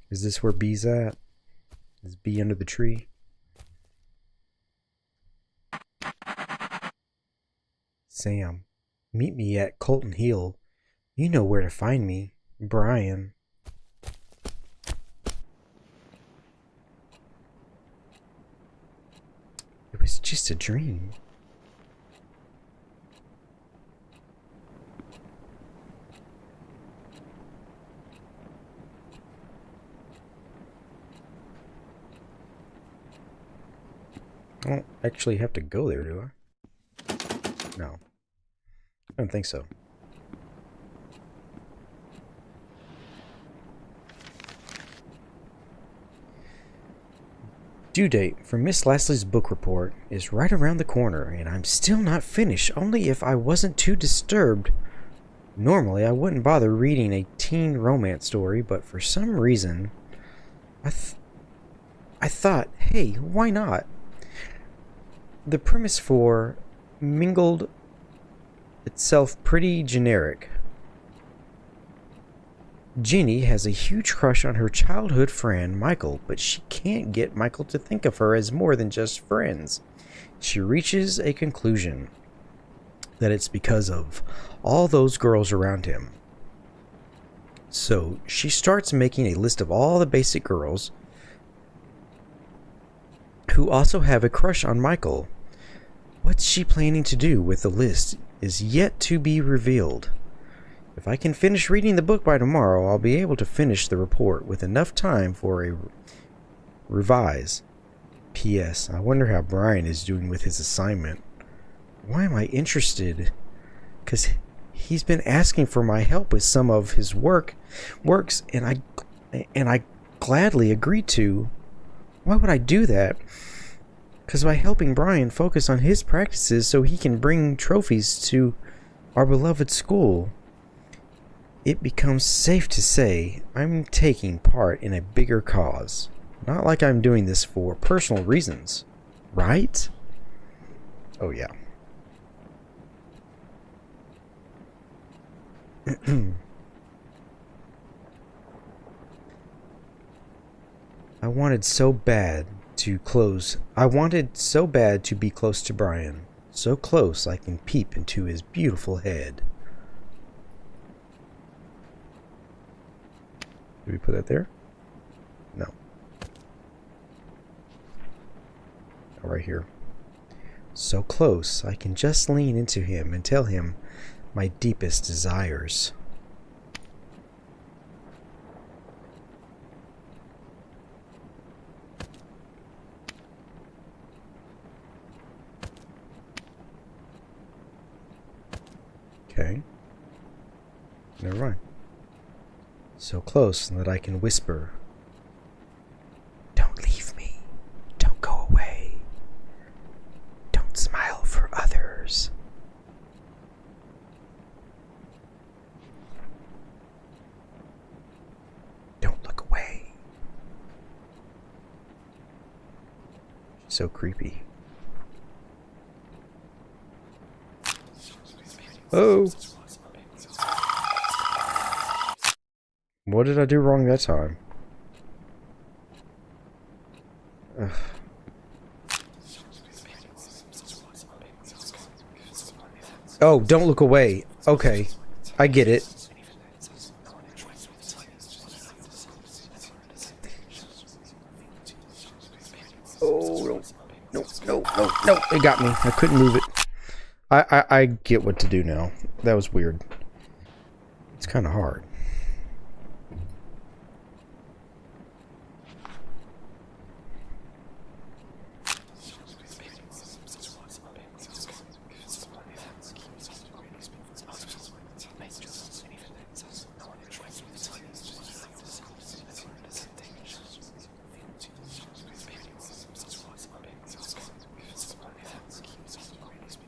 Is this where B's at? Is B under the tree? Sam, meet me at Colton Hill. You know where to find me. Brian. It was just a dream. I don't actually have to go there, do I? No. I don't think so. Due date for Miss Lasley's book report is right around the corner, and I'm still not finished, only if I wasn't too disturbed. Normally, I wouldn't bother reading a teen romance story, but for some reason, I thought, hey, why not? The premise for Mingled itself pretty generic. Jeannie has a huge crush on her childhood friend Michael, but she can't get Michael to think of her as more than just friends. She reaches a conclusion that it's because of all those girls around him. So she starts making a list of all the basic girls who also have a crush on Michael. What's she planning to do with the list is yet to be revealed. If I can finish reading the book by tomorrow, I'll be able to finish the report with enough time for a revise. P.S. I wonder how Brian is doing with his assignment. Why am I interested? Because he's been asking for my help with some of his works, and I gladly agreed to. Why would I do that? Because by helping Brian focus on his practices so he can bring trophies to our beloved school, it becomes safe to say I'm taking part in a bigger cause. Not like I'm doing this for personal reasons, right? Oh yeah. I wanted so bad to be close to Brian. So close I can peep into his beautiful head. Did we put that there? No. Oh, right here. So close I can just lean into him and tell him my deepest desires. Okay. Never mind. So close that I can whisper, "Don't leave me. Don't go away. Don't smile for others." Don't look away. So creepy. Oh. What did I do wrong that time? Ugh. Oh, don't look away. Okay. I get it. Oh, no. No. It got me. I couldn't move it. I get what to do now. That was weird. It's kind of hard.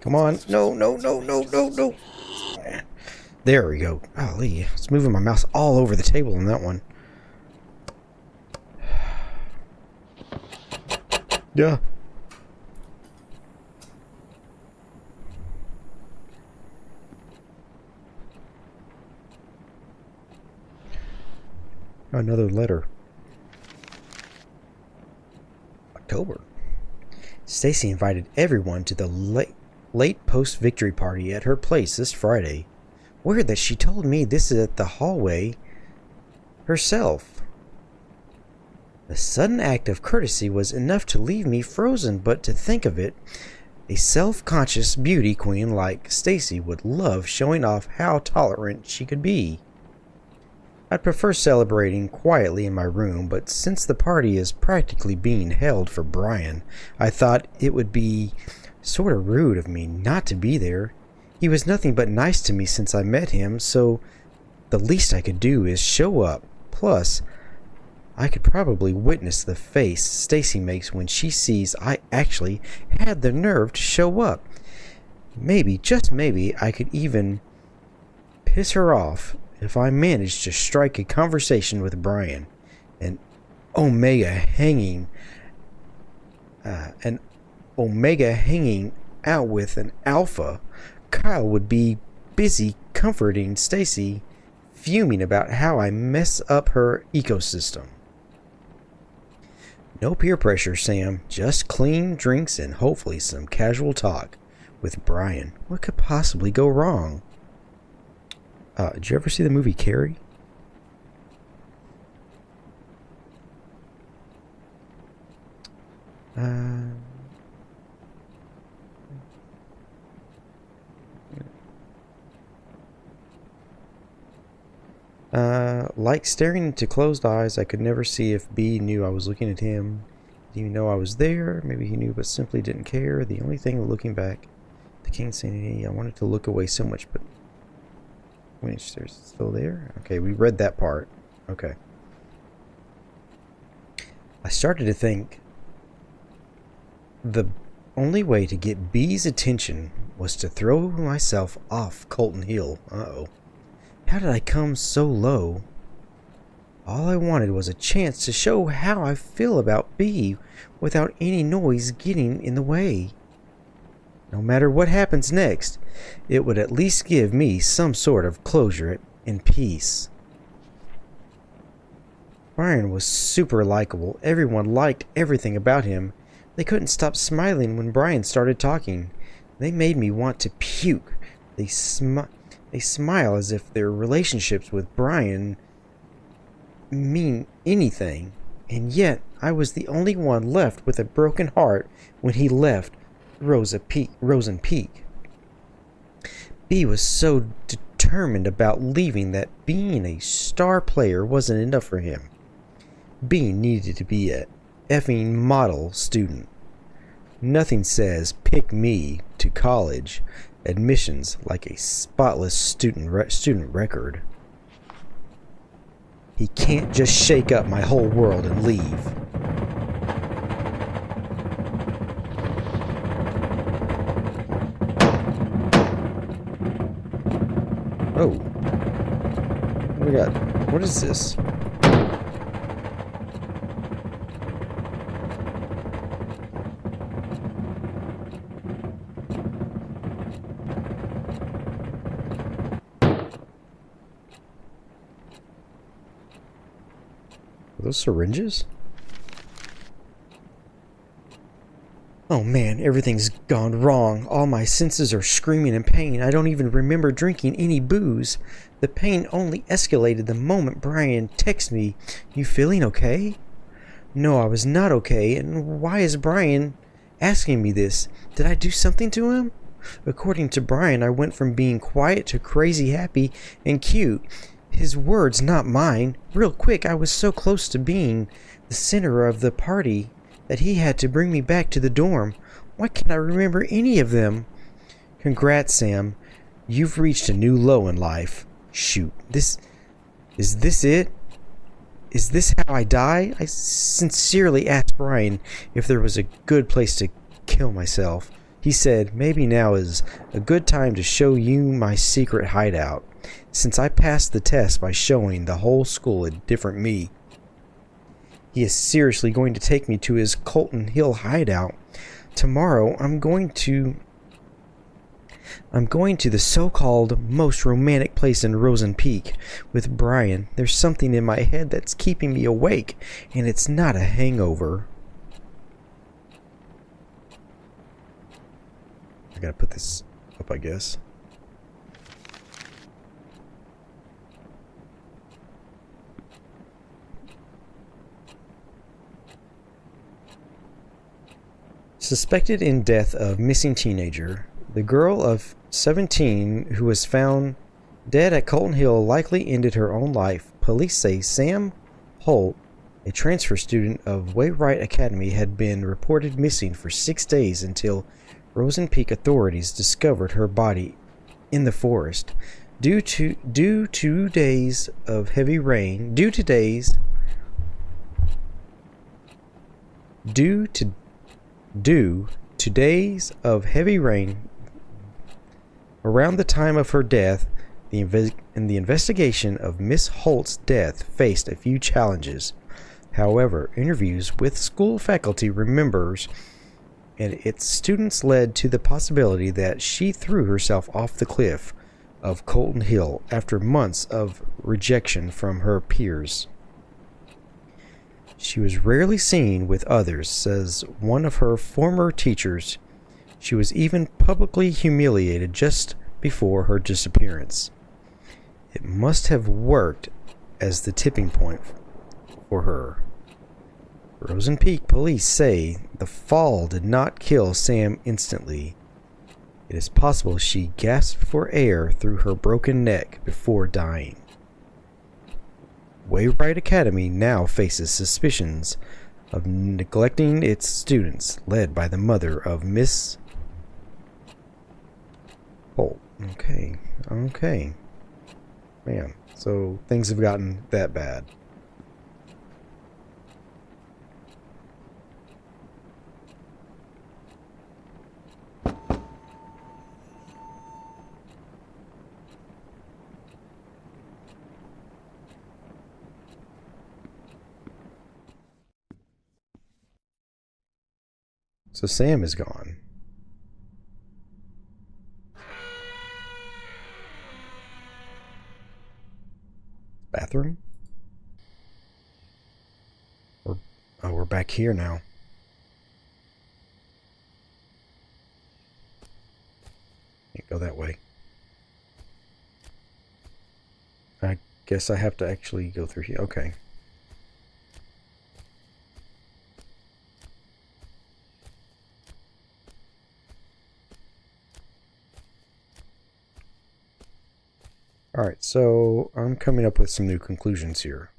Come on. No, no, no, no, no, no. There we go. Golly, it's moving my mouse all over the table on that one. Yeah. Another letter. October. Stacy invited everyone to the late post-victory party at her place this Friday. Weird that she told me this is at the hallway herself. The sudden act of courtesy was enough to leave me frozen, but to think of it, a self-conscious beauty queen like Stacy would love showing off how tolerant she could be. I'd prefer celebrating quietly in my room, but since the party is practically being held for Brian, I thought it would be sort of rude of me not to be there. He was nothing but nice to me since I met him, so the least I could do is show up. Plus, I could probably witness the face Stacy makes when she sees I actually had the nerve to show up. Maybe, just maybe, I could even piss her off if I managed to strike a conversation with Brian. An Omega hanging out with an Alpha. Kyle would be busy comforting Stacy, fuming about how I mess up her ecosystem. No peer pressure, Sam. Just clean drinks and hopefully some casual talk with Brian. What could possibly go wrong? Did you ever see the movie Carrie? Like staring into closed eyes, I could never see if B knew I was looking at him. Did he know I was there? Maybe he knew but simply didn't care. The only thing looking back, the king's sanity, I wanted to look away so much, but which there's still there? Okay, we read that part. Okay. I started to think the only way to get B's attention was to throw myself off Colton Hill. Uh-oh. How did I come so low? All I wanted was a chance to show how I feel about B without any noise getting in the way. No matter what happens next, it would at least give me some sort of closure and peace. Brian was super likable. Everyone liked everything about him. They couldn't stop smiling when Brian started talking. They made me want to puke. They smile as if their relationships with Brian mean anything. And yet, I was the only one left with a broken heart when he left Rosen Peak. B was so determined about leaving that being a star player wasn't enough for him. B needed to be a effing model student. Nothing says pick me to college admissions like a spotless student record. He can't just shake up my whole world and leave. Oh. What do we got? What is this? Are those syringes? Oh man, everything's gone wrong. All my senses are screaming in pain. I don't even remember drinking any booze. The pain only escalated the moment Brian texted me, "You feeling okay?" No, I was not okay. And why is Brian asking me this? Did I do something to him? According to Brian, I went from being quiet to crazy happy and cute. His words, not mine. Real quick, I was so close to being the center of the party that he had to bring me back to the dorm. Why can't I remember any of them? Congrats, Sam. You've reached a new low in life. Shoot, is this it? Is this how I die? I sincerely asked Brian if there was a good place to kill myself. He said, maybe now is a good time to show you my secret hideout, since I passed the test by showing the whole school a different me. He is seriously going to take me to his Colton Hill hideout. Tomorrow, I'm going to the so-called most romantic place in Rosen Peak with Brian. There's something in my head that's keeping me awake, and it's not a hangover. I gotta put this up, I guess. Suspected in death of missing teenager. The girl of 17 who was found dead at Colton Hill likely ended her own life. Police say Sam Holt, a transfer student of Wainwright Academy, had been reported missing for 6 days until Rosen Peak authorities discovered her body in the forest. Due to days of heavy rain around the time of her death, the investigation of Miss Holt's death faced a few challenges. However, interviews with school faculty members and its students led to the possibility that she threw herself off the cliff of Colton Hill after months of rejection from her peers. She was rarely seen with others, says one of her former teachers. She was even publicly humiliated just before her disappearance. It must have worked as the tipping point for her. Rosen Peak police say the fall did not kill Sam instantly. It is possible she gasped for air through her broken neck before dying. Wainwright Academy now faces suspicions of neglecting its students, led by the mother of Miss Holt. Okay. Man, so things have gotten that bad. So Sam is gone. Bathroom? We're back here now. Can't go that way. I guess I have to actually go through here. Okay. Alright, so I'm coming up with some new conclusions here.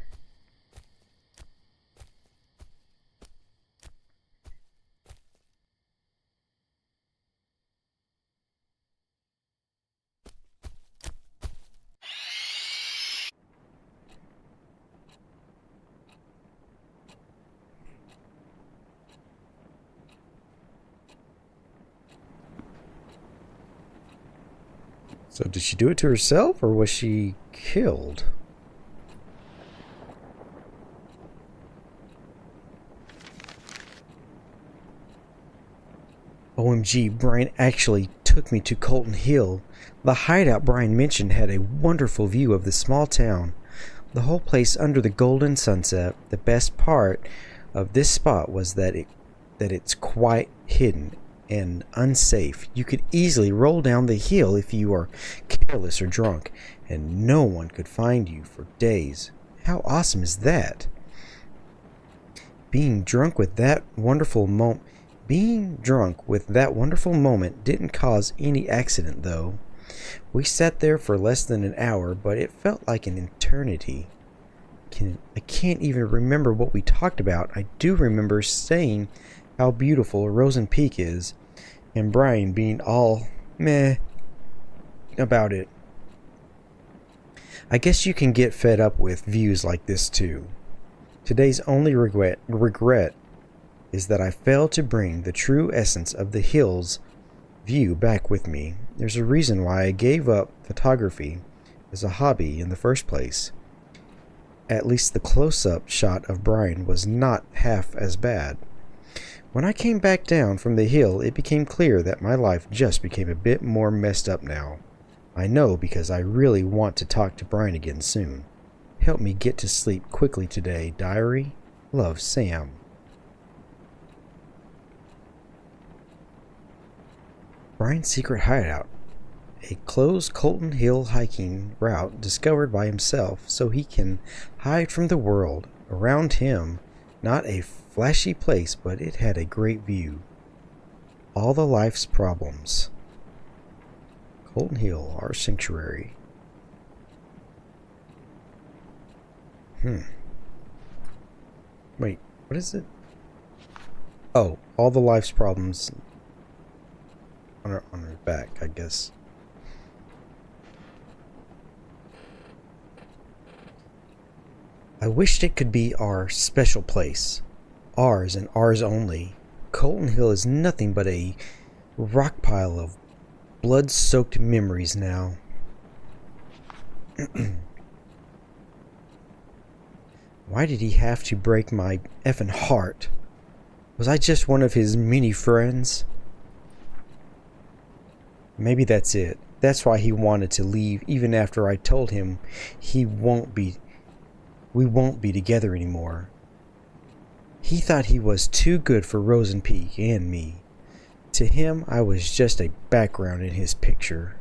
So did she do it to herself, or was she killed? OMG, Brian actually took me to Colton Hill. The hideout Brian mentioned had a wonderful view of the small town. The whole place under the golden sunset. The best part of this spot was that it's quite hidden and unsafe. You could easily roll down the hill if you are careless or drunk, and no one could find you for days. How awesome is that? Being drunk with that wonderful moment, Being drunk with that wonderful moment didn't cause any accident, though. We sat there for less than an hour, but it felt like an eternity. I can't even remember what we talked about. I do remember saying how beautiful Rosen Peak is, and Brian being all meh about it. I guess you can get fed up with views like this too. Today's only regret is that I failed to bring the true essence of the hills view back with me. There's a reason why I gave up photography as a hobby in the first place. At least the close-up shot of Brian was not half as bad. When I came back down from the hill, it became clear that my life just became a bit more messed up now. I know because I really want to talk to Brian again soon. Help me get to sleep quickly today, diary. Love, Sam. Brian's secret hideout. A closed Colton Hill hiking route discovered by himself so he can hide from the world around him. Not a flashy place, but it had a great view. All the life's problems. Colton Hill, our sanctuary. Wait, what is it? Oh, all the life's problems on her back, I guess. I wished it could be our special place. Ours and ours only. Colton Hill is nothing but a rock pile of blood-soaked memories now. Why did he have to break my effing heart? Was I just one of his many friends? Maybe that's it. That's why he wanted to leave even after I told him we won't be together anymore. He thought he was too good for Rosen Peak and me. To him, I was just a background in his picture.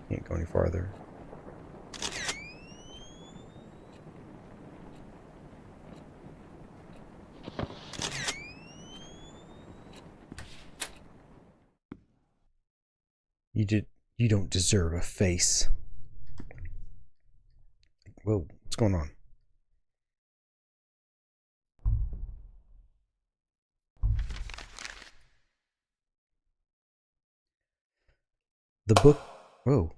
Can't go any farther. You don't deserve a face. Whoa, what's going on? The book. Whoa.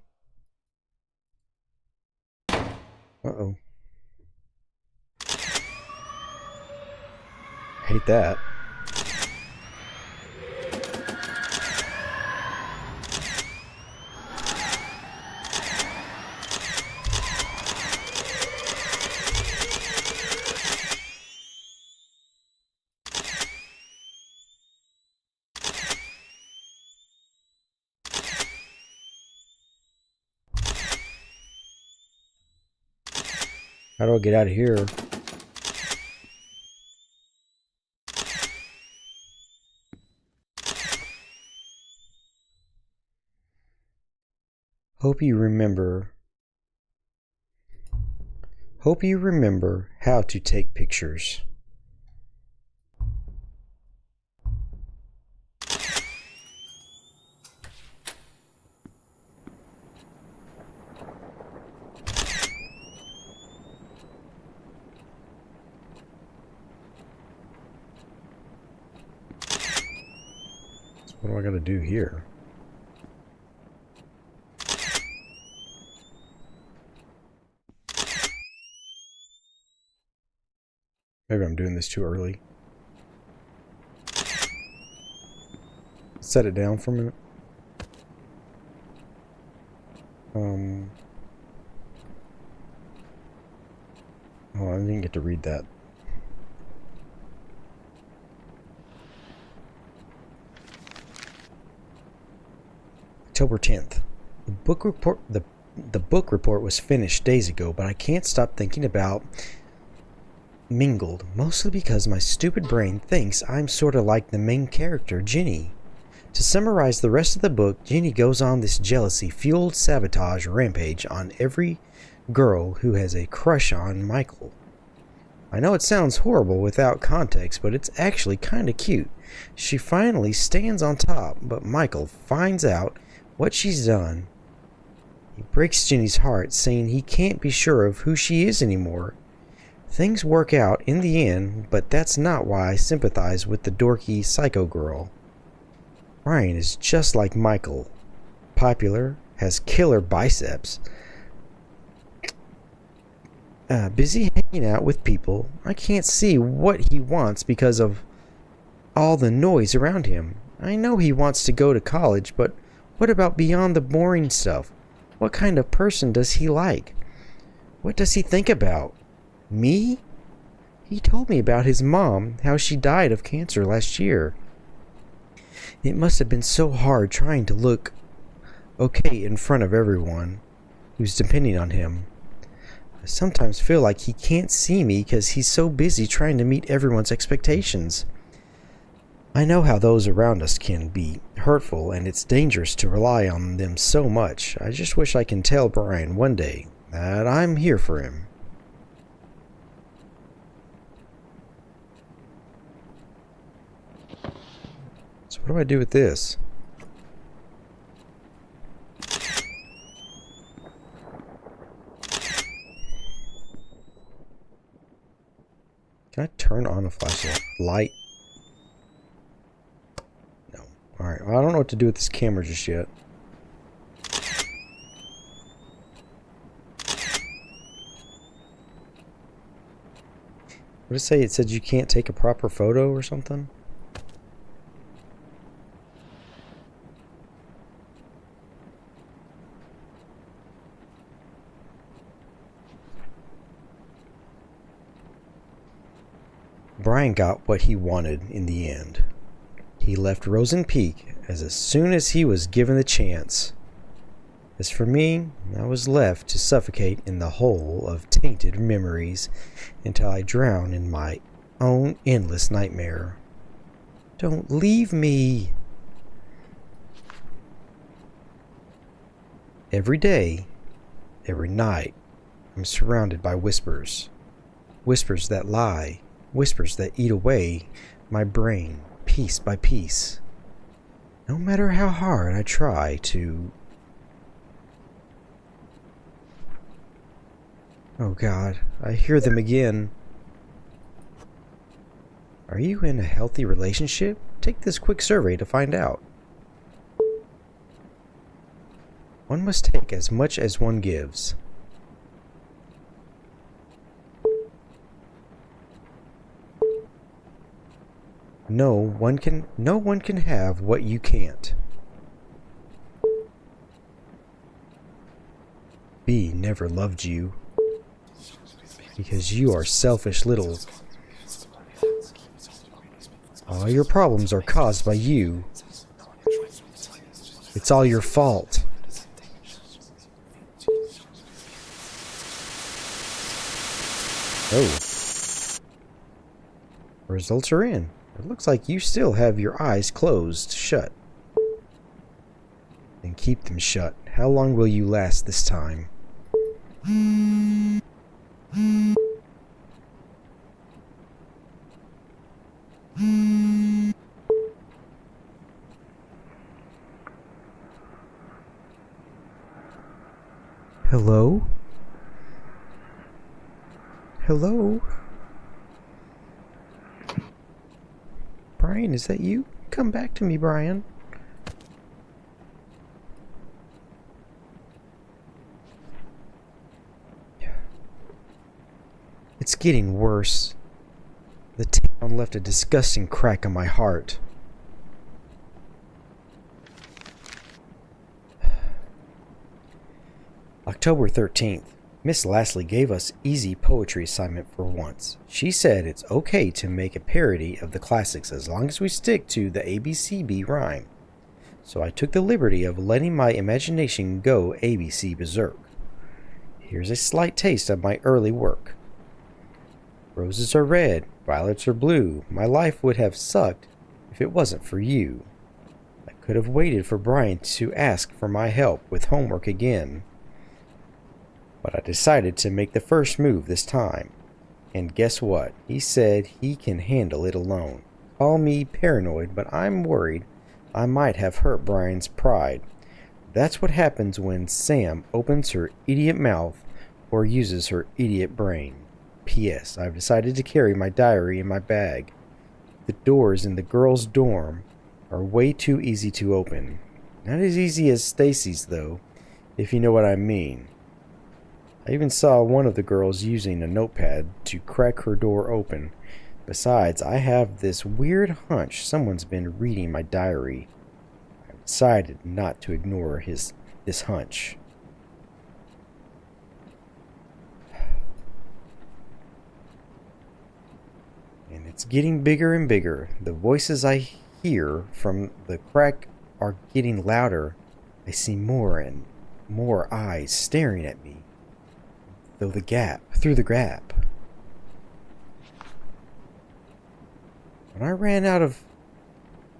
Uh-oh. Hate that. How do I get out of here? Hope you remember how to take pictures. What do I gotta do here? Maybe I'm doing this too early. Set it down for a minute. Oh, I didn't get to read that. October 10th. The book report was finished days ago, but I can't stop thinking about Mingled, mostly because my stupid brain thinks I'm sort of like the main character, Ginny. To summarize the rest of the book, Ginny goes on this jealousy-fueled sabotage rampage on every girl who has a crush on Michael. I know it sounds horrible without context, but it's actually kinda cute. She finally stands on top, but Michael finds out what she's done. He breaks Ginny's heart, saying he can't be sure of who she is anymore. Things work out in the end, but that's not why I sympathize with the dorky psycho girl. Brian is just like Michael. Popular, has killer biceps. Busy hanging out with people. I can't see what he wants because of all the noise around him. I know he wants to go to college, but what about beyond the boring stuff? What kind of person does he like? What does he think about? Me? He told me about his mom, how she died of cancer last year. It must have been so hard trying to look okay in front of everyone who's depending on him. I sometimes feel like he can't see me because he's so busy trying to meet everyone's expectations. I know how those around us can be hurtful, and it's dangerous to rely on them so much. I just wish I can tell Brian one day that I'm here for him. So what do I do with this? Can I turn on a flashlight? Light? No. Alright, well, I don't know what to do with this camera just yet. What did it say? It said you can't take a proper photo or something? Brian got what he wanted in the end. He left Rosen Peak as soon as he was given the chance. As for me, I was left to suffocate in the hole of tainted memories until I drown in my own endless nightmare. Don't leave me! Every day, every night, I'm surrounded by whispers. Whispers that lie. Whispers that eat away my brain piece by piece. No matter how hard I try to... Oh God, I hear them again. Are you in a healthy relationship? Take this quick survey to find out. One must take as much as one gives. No one can have what you can't. B never loved you because you are selfish little. All your problems are caused by you. It's all your fault. Oh. Results are in. It looks like you still have your eyes closed shut. Then keep them shut. How long will you last this time? Hello? Hello? Brian, is that you? Come back to me, Brian. It's getting worse. The town left a disgusting crack on my heart. October 13th. Miss Lastly gave us easy poetry assignment for once. She said it's okay to make a parody of the classics as long as we stick to the ABCB rhyme. So I took the liberty of letting my imagination go ABC berserk. Here's a slight taste of my early work. Roses are red, violets are blue. My life would have sucked if it wasn't for you. I could have waited for Brian to ask for my help with homework again. But I decided to make the first move this time. And guess what? He said he can handle it alone. Call me paranoid, but I'm worried I might have hurt Brian's pride. That's what happens when Sam opens her idiot mouth or uses her idiot brain. P.S. I've decided to carry my diary in my bag. The doors in the girls' dorm are way too easy to open. Not as easy as Stacy's, though, if you know what I mean. I even saw one of the girls using a notepad to crack her door open. Besides, I have this weird hunch someone's been reading my diary. I've decided not to ignore this hunch. And it's getting bigger and bigger. The voices I hear from the crack are getting louder. I see more and more eyes staring at me through the gap. When I ran out of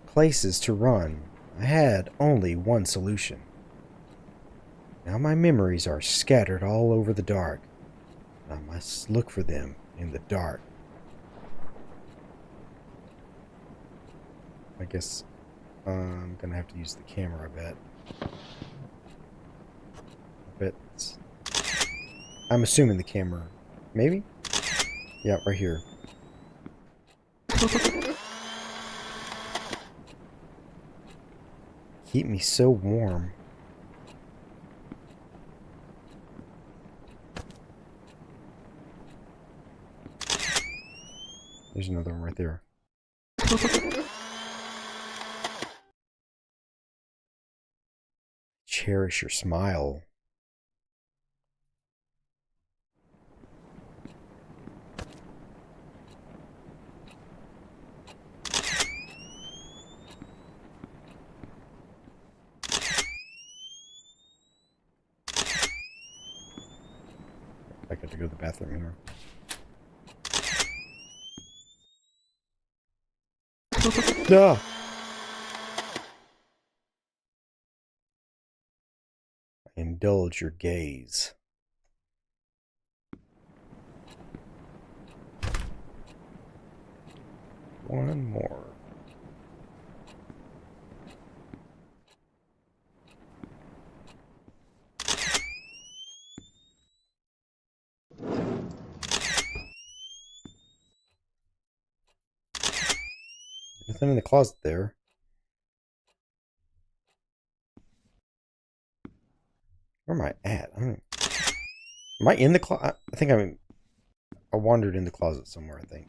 places to run, I had only one solution. Now my memories are scattered all over the dark. I must look for them in the dark. I guess I'm gonna have to use the camera, I'm assuming the camera. Maybe? Yeah, right here. Keep me so warm. There's another one right there. Cherish your smile. I got to go to the bathroom here. Duh! Indulge your gaze. One more. Nothing in the closet there. Where am I at? Am I in the closet? I think I wandered in the closet somewhere, I think.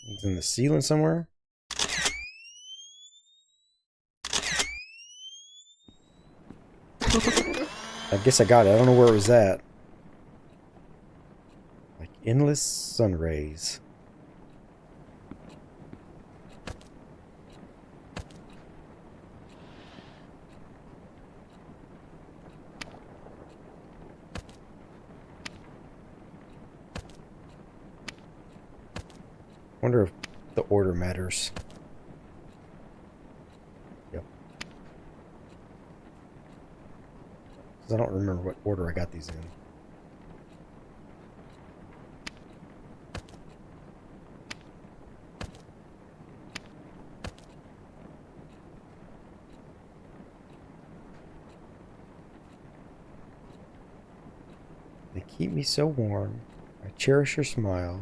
It's in the ceiling somewhere. I guess I got it. I don't know where it was at. Like endless sun rays. Wonder if the order matters. Yep. Because I don't remember what order I got these in. They keep me so warm. I cherish your smile.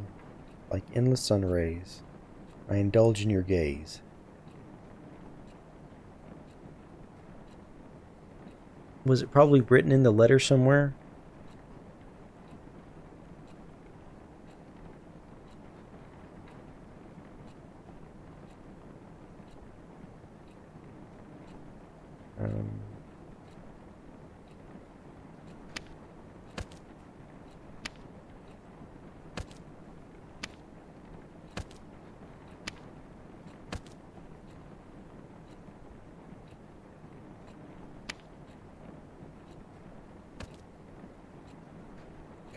Like endless sun rays, I indulge in your gaze. Was it probably written in the letter somewhere?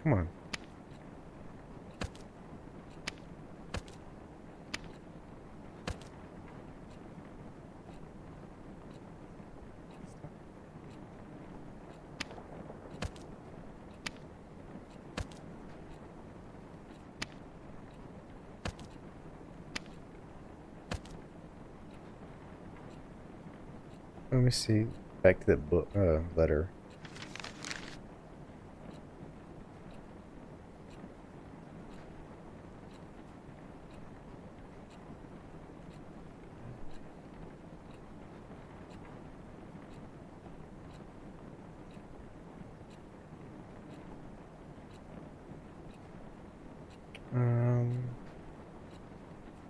Come on. Let me see. Back to that book, letter.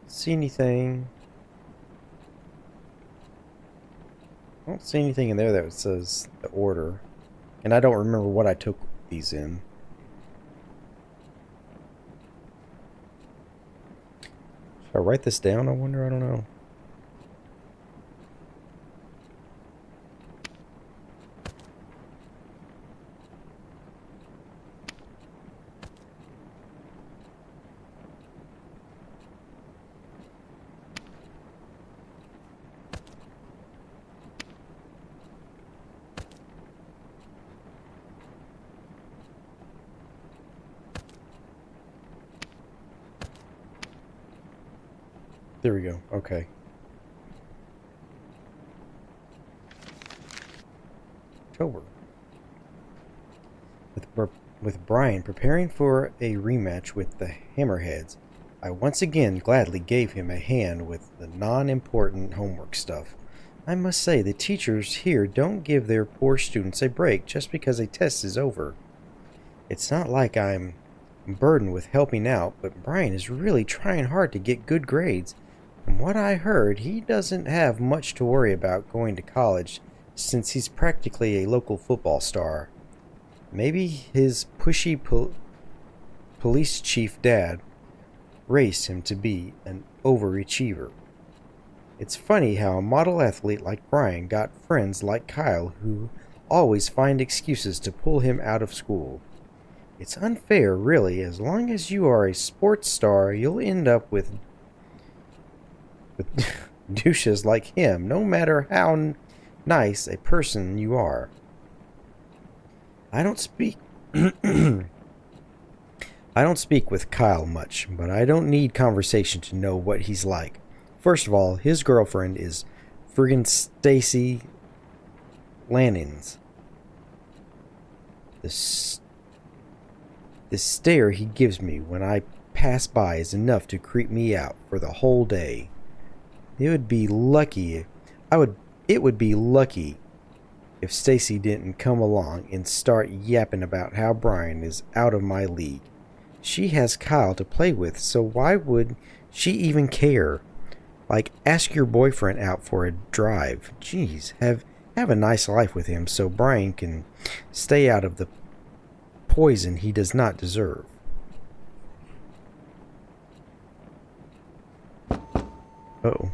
See anything? I don't see anything in there that says the order. And I don't remember what I took these in. Should I write this down? I wonder. I don't know. There we go. Okay. October. With Brian preparing for a rematch with the Hammerheads, I once again gladly gave him a hand with the non-important homework stuff. I must say, the teachers here don't give their poor students a break just because a test is over. It's not like I'm burdened with helping out, but Brian is really trying hard to get good grades. From what I heard, he doesn't have much to worry about going to college since he's practically a local football star. Maybe his pushy police chief dad raised him to be an overachiever. It's funny how a model athlete like Brian got friends like Kyle who always find excuses to pull him out of school. It's unfair, really. As long as you are a sports star, you'll end up with douches like him, no matter how nice a person you are. I don't speak I don't speak with Kyle much, but I don't need conversation to know what he's like. First of all, his girlfriend is friggin' Stacy Lannings. The stare he gives me when I pass by is enough to creep me out for the whole day. It would be lucky if Stacy didn't come along and start yapping about how Brian is out of my league. She has Kyle to play with, so why would she even care? Like, ask your boyfriend out for a drive. Jeez, have a nice life with him so Brian can stay out of the poison he does not deserve. Uh-oh.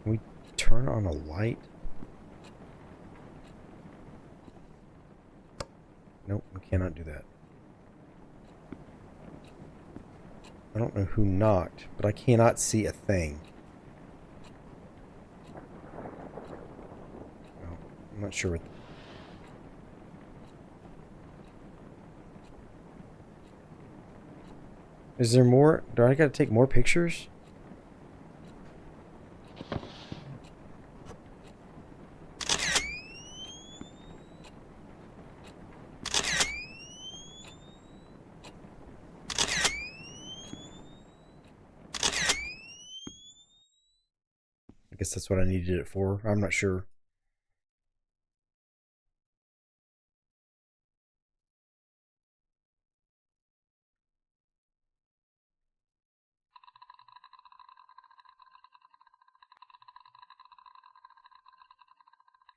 Can we turn on a light? Nope, we cannot do that. I don't know who knocked, but I cannot see a thing. Oh, I'm not sure what... Is there more? Do I gotta take more pictures? I guess that's what I needed it for. I'm not sure.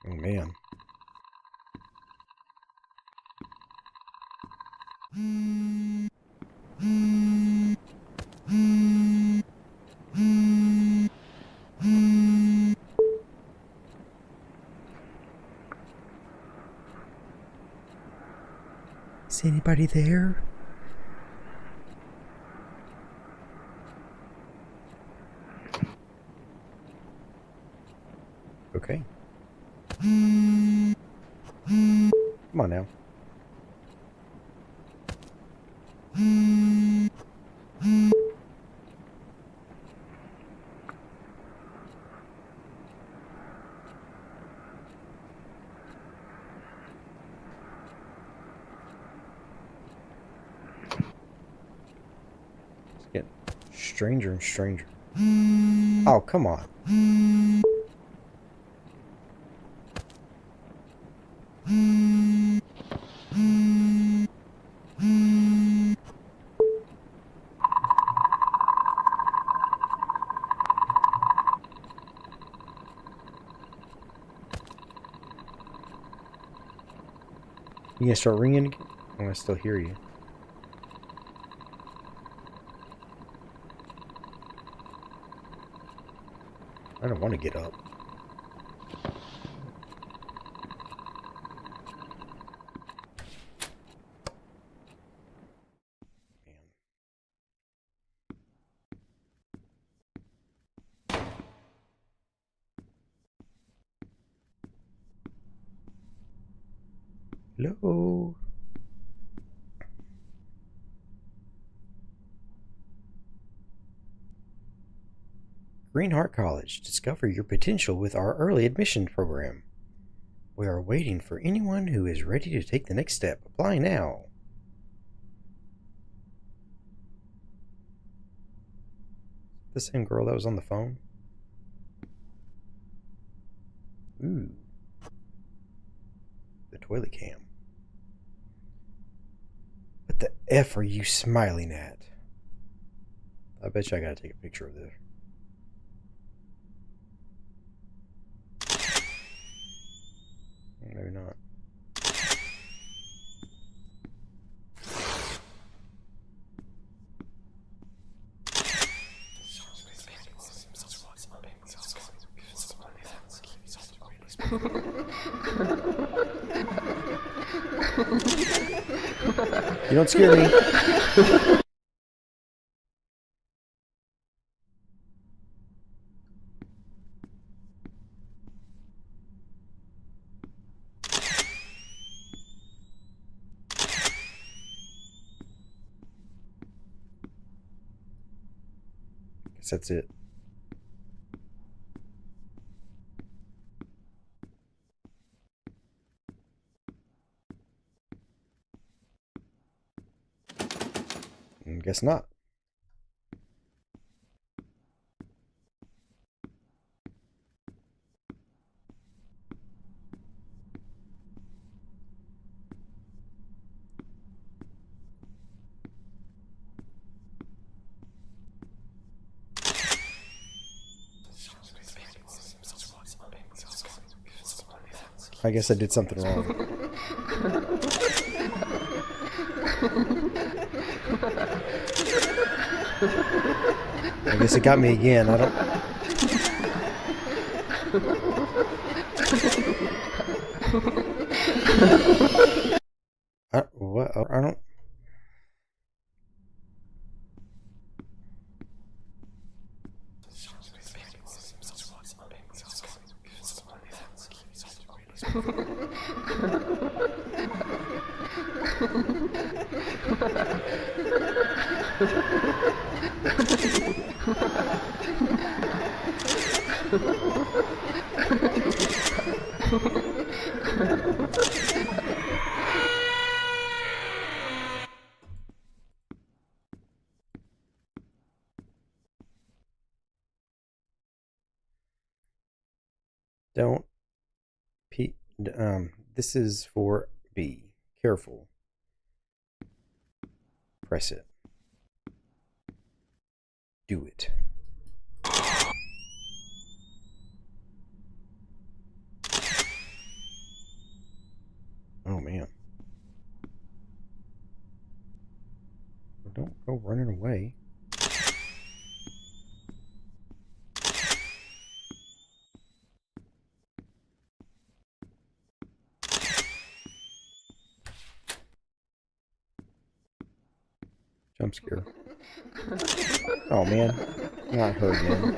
Oh man. Is anybody there? Okay. Come on now. It's getting stranger and stranger. Oh, come on. You gonna start ringing again? I'm gonna still hear you. I don't want to get up. Hello? Greenheart College. Discover your potential with our early admission program. We are waiting for anyone who is ready to take the next step. Apply now. The same girl that was on the phone? Ooh. The toilet cam. What the F are you smiling at? I bet you I gotta take a picture of this. Maybe not. You don't scare me. Guess that's it. Guess not. I guess I did something wrong. I guess it got me again. I don't... What? I don't... Don't... This is for B. Careful. Press it. Do it. Oh, man. Don't go running away. Jump scare. Oh man, not her again.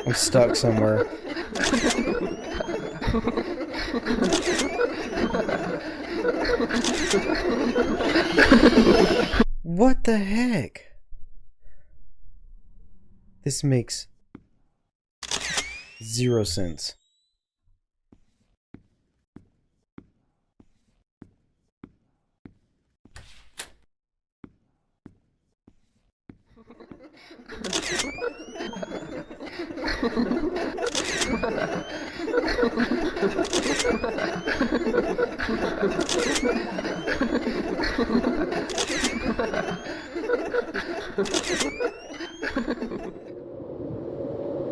I'm stuck somewhere. What the heck? This makes 0 sense.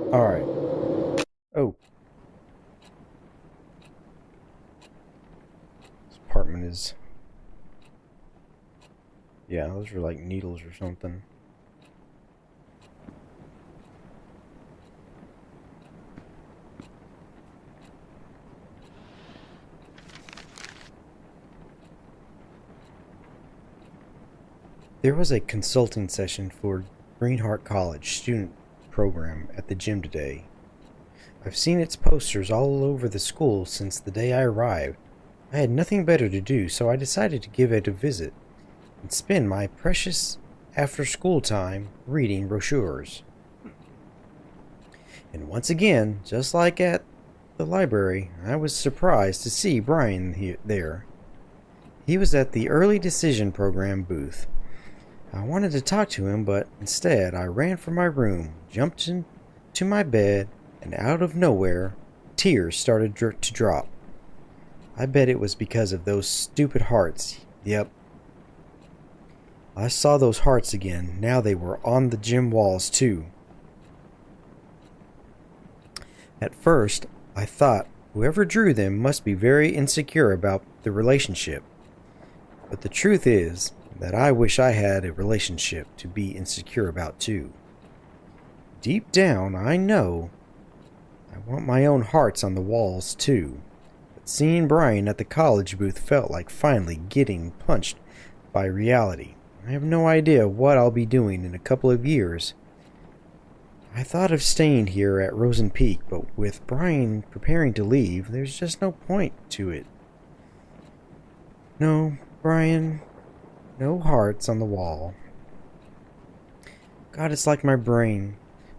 Alright. Oh. This apartment is... Yeah, those are like needles or something. There was a consulting session for Greenheart College student program at the gym today. I've seen its posters all over the school since the day I arrived. I had nothing better to do, so I decided to give it a visit and spend my precious after-school time reading brochures. And once again, just like at the library, I was surprised to see Brian there. He was at the Early Decision Program booth. I wanted to talk to him, but instead I ran from my room, jumped into my bed, and out of nowhere, tears started to drop. I bet it was because of those stupid hearts. Yep. I saw those hearts again. Now they were on the gym walls too. At first, I thought whoever drew them must be very insecure about the relationship. But the truth is that I wish I had a relationship to be insecure about too. Deep down, I know I want my own hearts on the walls too. But seeing Brian at the college booth felt like finally getting punched by reality. I have no idea what I'll be doing in a couple of years. I thought of staying here at Rosen Peak, but with Brian preparing to leave, there's just no point to it. No, Brian, no hearts on the wall. God, it's like my brain.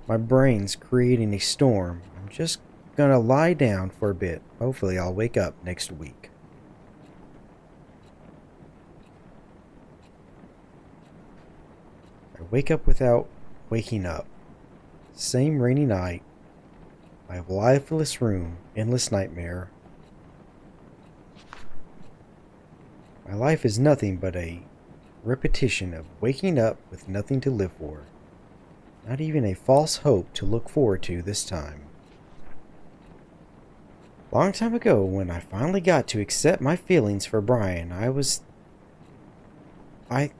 My brain's creating a storm. I'm just gonna lie down for a bit. Hopefully I'll wake up next week. I wake up without waking up. Same rainy night. My lifeless room. Endless nightmare. My life is nothing but a repetition of waking up with nothing to live for. Not even a false hope to look forward to this time. Long time ago, when I finally got to accept my feelings for Brian, I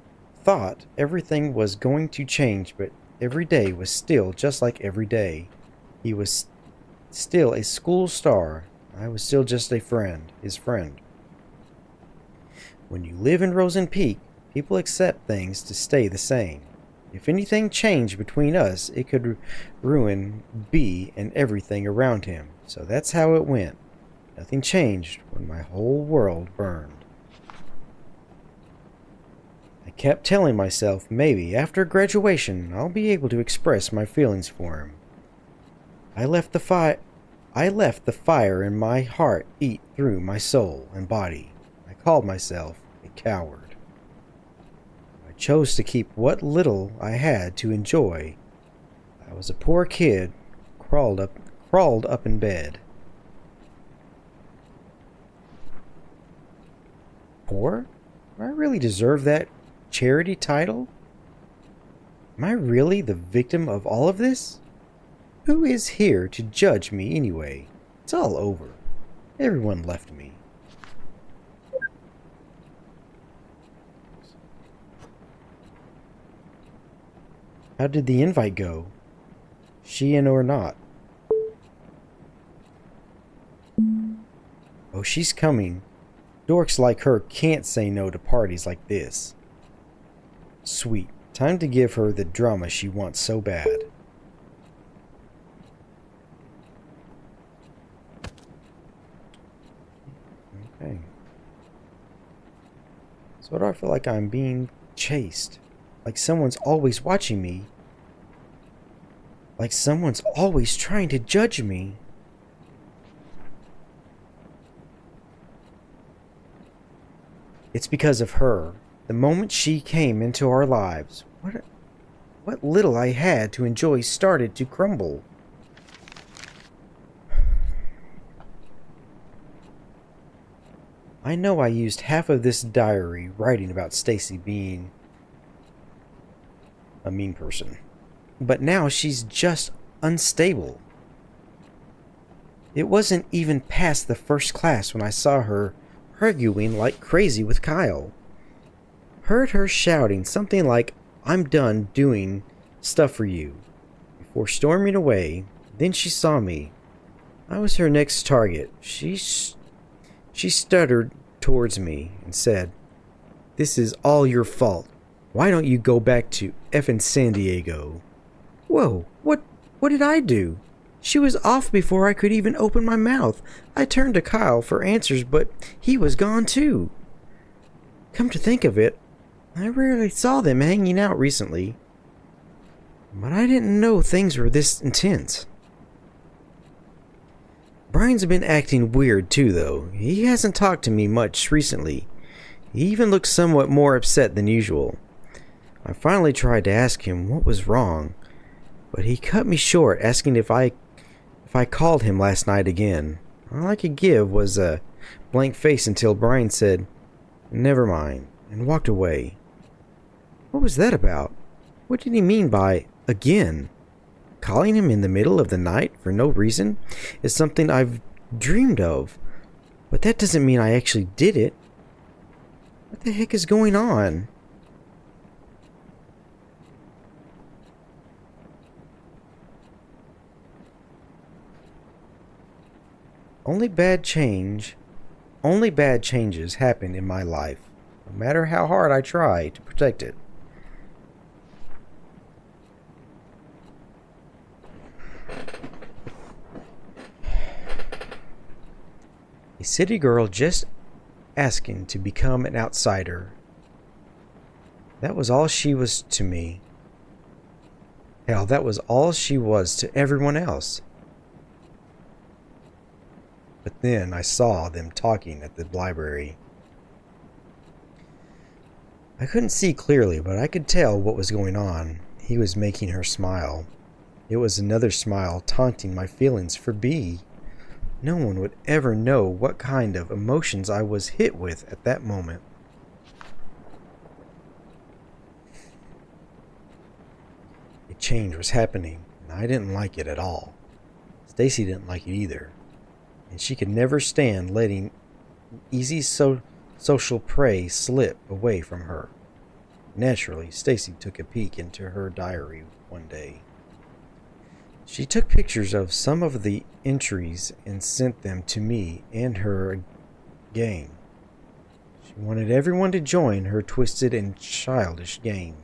thought everything was going to change, but every day was still just like every day. He was still a school star. I was still just a friend, his friend. When you live in Rosen Peak, people accept things to stay the same. If anything changed between us, it could ruin B and everything around him. So that's how it went. Nothing changed when my whole world burned. I kept telling myself maybe after graduation I'll be able to express my feelings for him. I let the fire in my heart eat through my soul and body. I called myself a coward. I chose to keep what little I had to enjoy. I was a poor kid, crawled up in bed. Poor? Do I really deserve that charity title? Am I really the victim of all of this? Who is here to judge me anyway? It's all over. Everyone left me. How did the invite go? She in or not? Oh, she's coming. Dorks like her can't say no to parties like this. Sweet. Time to give her the drama she wants so bad. Okay. So why do I feel like I'm being chased? Like someone's always watching me. Like someone's always trying to judge me. It's because of her. The moment she came into our lives, what little I had to enjoy started to crumble. I know I used half of this diary writing about Stacy being a mean person, but now she's just unstable. It wasn't even past the first class when I saw her arguing like crazy with Kyle. Heard her shouting something like, "I'm done doing stuff for you," before storming away. Then she saw me. I was her next target. She stuttered towards me and said, "This is all your fault. Why don't you go back to effing San Diego?" Whoa, what did I do? She was off before I could even open my mouth. I turned to Kyle for answers, but he was gone too. Come to think of it, I rarely saw them hanging out recently. But I didn't know things were this intense. Brian's been acting weird too, though. He hasn't talked to me much recently. He even looks somewhat more upset than usual. I finally tried to ask him what was wrong, but he cut me short, asking if I called him last night again. All I could give was a blank face until Brian said, "Never mind," and walked away. What was that about? What did he mean by again? Calling him in the middle of the night for no reason is something I've dreamed of, but that doesn't mean I actually did it. What the heck is going on? Only bad changes happen in my life, no matter how hard I try to protect it. A city girl just asking to become an outsider. That was all she was to me. Hell, that was all she was to everyone else. But then I saw them talking at the library. I couldn't see clearly, but I could tell what was going on. He was making her smile. It was another smile taunting my feelings for B. No one would ever know what kind of emotions I was hit with at that moment. A change was happening, and I didn't like it at all. Stacy didn't like it either, and she could never stand letting easy social prey slip away from her. Naturally, Stacy took a peek into her diary one day. She took pictures of some of the entries and sent them to me and her gang. She wanted everyone to join her twisted and childish game.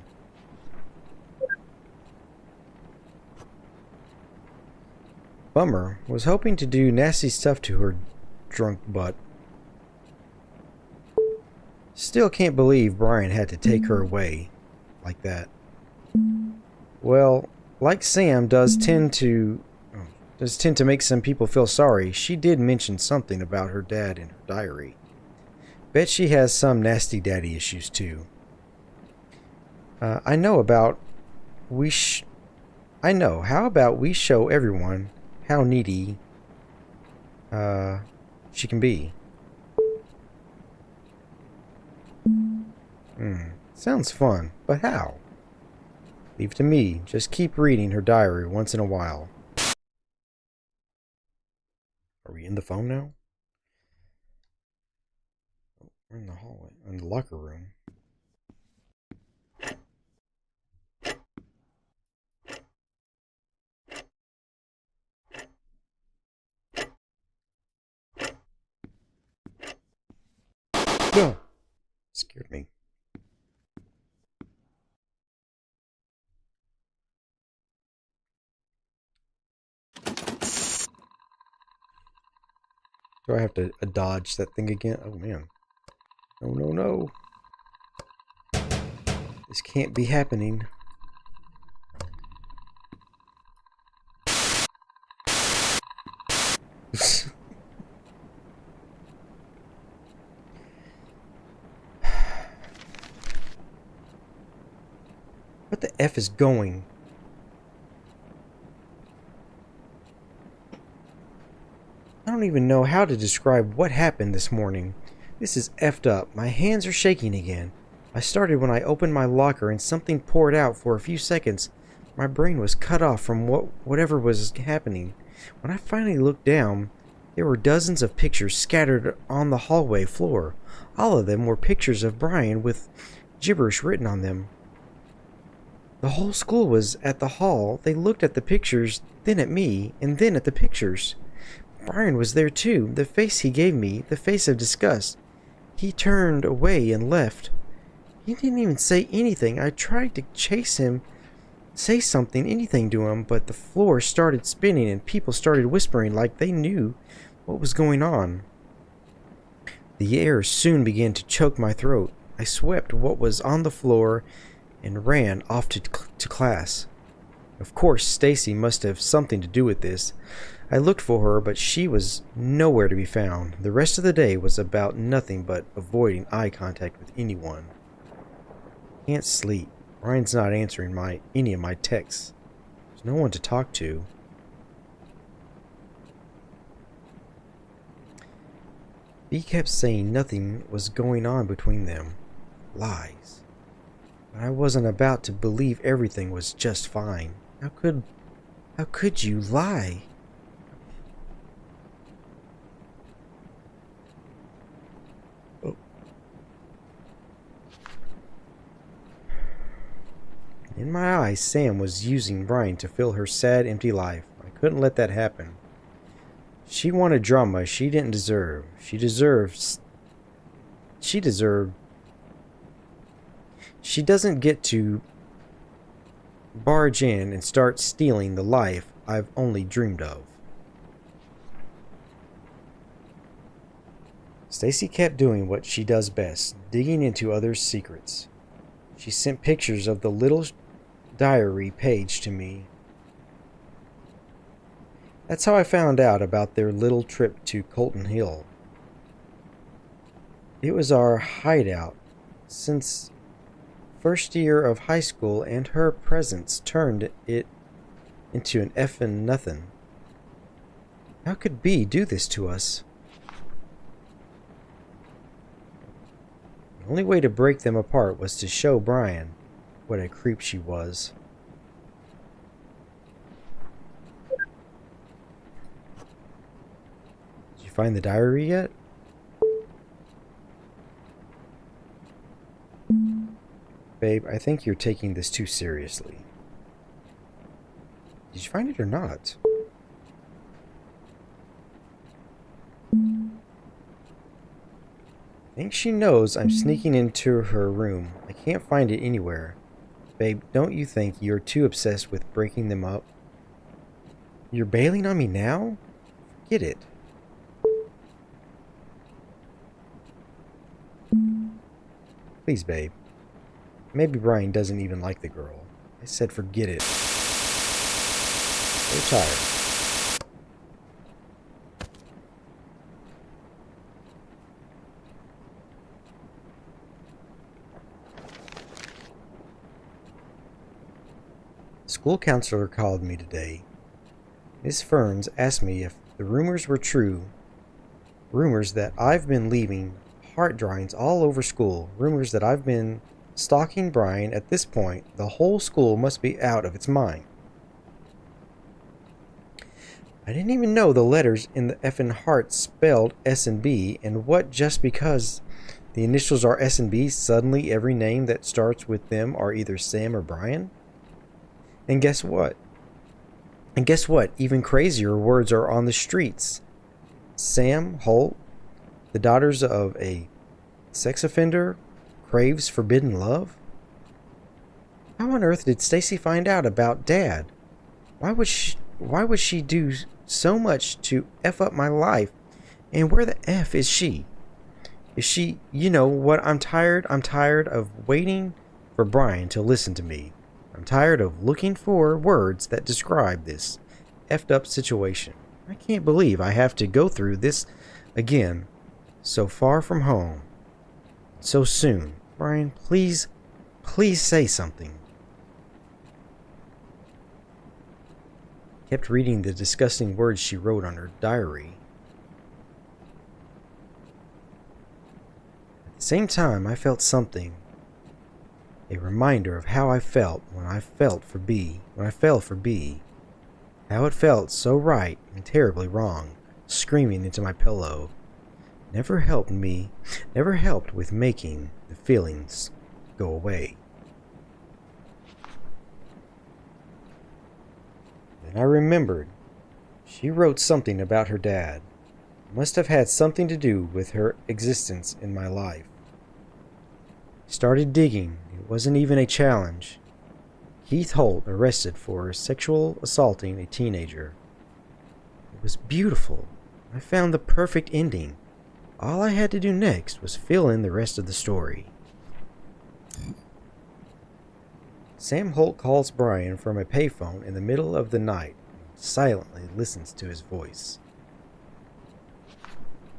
Bummer was hoping to do nasty stuff to her drunk butt. Still can't believe Brian had to take her away like that. Well, like Sam does tend to make some people feel sorry, she did mention something about her dad in her diary. Bet she has some nasty daddy issues too. I know. How about we show everyone how needy she can be? Sounds fun, but how? Leave it to me. Just keep reading her diary once in a while. Are we in the phone now? Oh, we're in the hallway, in the locker room. Ugh. Scared me. Do I have to dodge that thing again? Oh, man. No, no, no. This can't be happening. What the F is going? I don't even know how to describe what happened this morning. This is effed up. My hands are shaking again. I started when I opened my locker and something poured out for a few seconds. My brain was cut off from whatever was happening. When I finally looked down, there were dozens of pictures scattered on the hallway floor. All of them were pictures of Brian with gibberish written on them. The whole school was at the hall. They looked at the pictures, then at me, and then at the pictures. Brian was there too. The face he gave me, the face of disgust. He turned away and left. He didn't even say anything. I tried to chase him, say something, anything to him, but the floor started spinning and people started whispering like they knew what was going on. The air soon began to choke my throat. I swept what was on the floor and ran off to class. Of course, Stacy must have something to do with this. I looked for her, but she was nowhere to be found. The rest of the day was about nothing but avoiding eye contact with anyone. Can't sleep. Ryan's not answering any of my texts. There's no one to talk to. He kept saying nothing was going on between them. Lies. But I wasn't about to believe everything was just fine. How could you lie? In my eyes, Sam was using Brian to fill her sad, empty life. I couldn't let that happen. She wanted drama she didn't deserve. She doesn't get to barge in and start stealing the life I've only dreamed of. Stacy kept doing what she does best, digging into others' secrets. She sent pictures of the little diary page to me. That's how I found out about their little trip to Colton Hill. It was our hideout since first year of high school, and her presence turned it into an effing nothing. How could B do this to us? The only way to break them apart was to show Brian what a creep she was. Did you find the diary yet? Babe, I think you're taking this too seriously. Did you find it or not? I think she knows I'm sneaking into her room. I can't find it anywhere. Babe, don't you think you're too obsessed with breaking them up? You're bailing on me now? Forget it. Please, babe. Maybe Brian doesn't even like the girl. I said forget it. So tired. School counselor called me today. Miss Ferns asked me if the rumors were true. Rumors that I've been leaving heart drawings all over school. Rumors that I've been stalking Brian. At this point, the whole school must be out of its mind. I didn't even know the letters in the effing heart spelled S and B, and what just because the initials are S and B, suddenly every name that starts with them are either Sam or Brian? And guess what? Even crazier words are on the streets. Sam Holt, the daughters of a sex offender craves forbidden love? How on earth did Stacy find out about Dad? Why would she do so much to F up my life? And where the F is she? Is she, you know what, I'm tired of waiting for Brian to listen to me. I'm tired of looking for words that describe this effed up situation. I can't believe I have to go through this again, so far from home, so soon. Brian, please say something. Kept reading the disgusting words she wrote on her diary. At the same time, I felt something. A reminder of how I felt when I fell for B. How it felt so right and terribly wrong, screaming into my pillow. Never helped with making the feelings go away. Then I remembered. She wrote something about her dad. It must have had something to do with her existence in my life. Started digging. It wasn't even a challenge. Keith Holt arrested for sexual assaulting a teenager. It was beautiful. I found the perfect ending. All I had to do next was fill in the rest of the story. Sam Holt calls Brian from a payphone in the middle of the night and silently listens to his voice.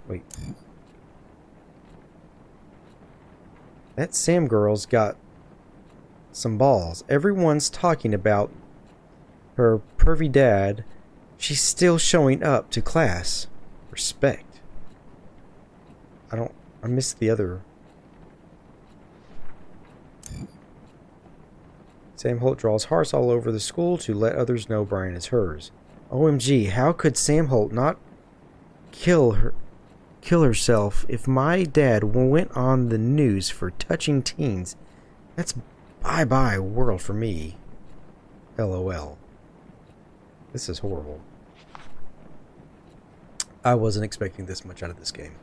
Wait. That Sam girl's got some balls. Everyone's talking about her pervy dad. She's still showing up to class. Respect. I missed the other. Sam Holt draws hearts all over the school to let others know Brian is hers. OMG, how could Sam Holt not kill herself if my dad went on the news for touching teens? That's bye-bye world for me. LOL. This is horrible. I wasn't expecting this much out of this game.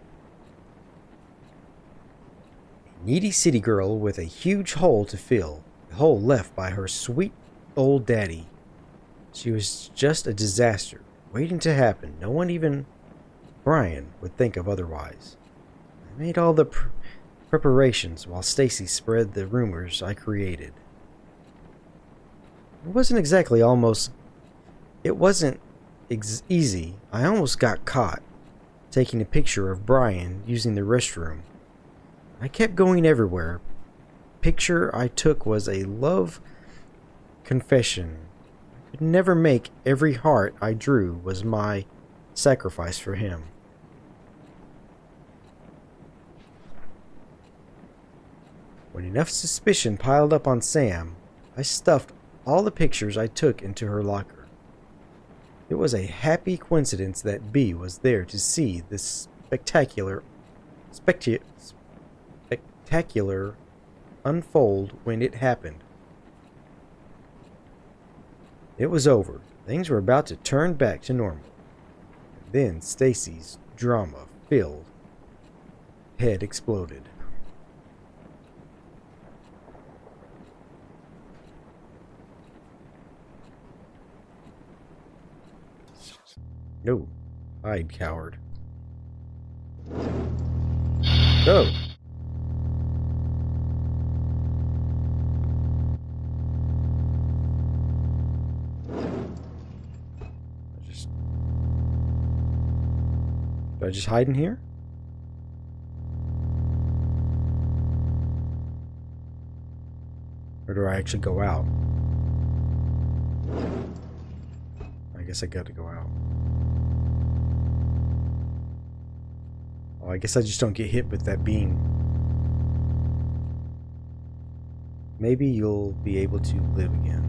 A needy city girl with a huge hole to fill. A hole left by her sweet old daddy. She was just a disaster, waiting to happen. No one, even Brian, would think of otherwise. I made all the preparations while Stacy spread the rumors I created. It wasn't easy. I almost got caught taking a picture of Brian using the restroom. I kept going everywhere. Picture I took was a love confession. I could never make every heart I drew was my sacrifice for him. When enough suspicion piled up on Sam, I stuffed all the pictures I took into her locker. It was a happy coincidence that B was there to see this spectacular unfold when it happened. It was over. Things were about to turn back to normal. And then Stacy's drama-filled head exploded. No. Hide, coward. Go! Do I just hide in here? Or do I actually go out? I guess I gotta go out. Oh, I guess I just don't get hit with that beam. Maybe you'll be able to live again.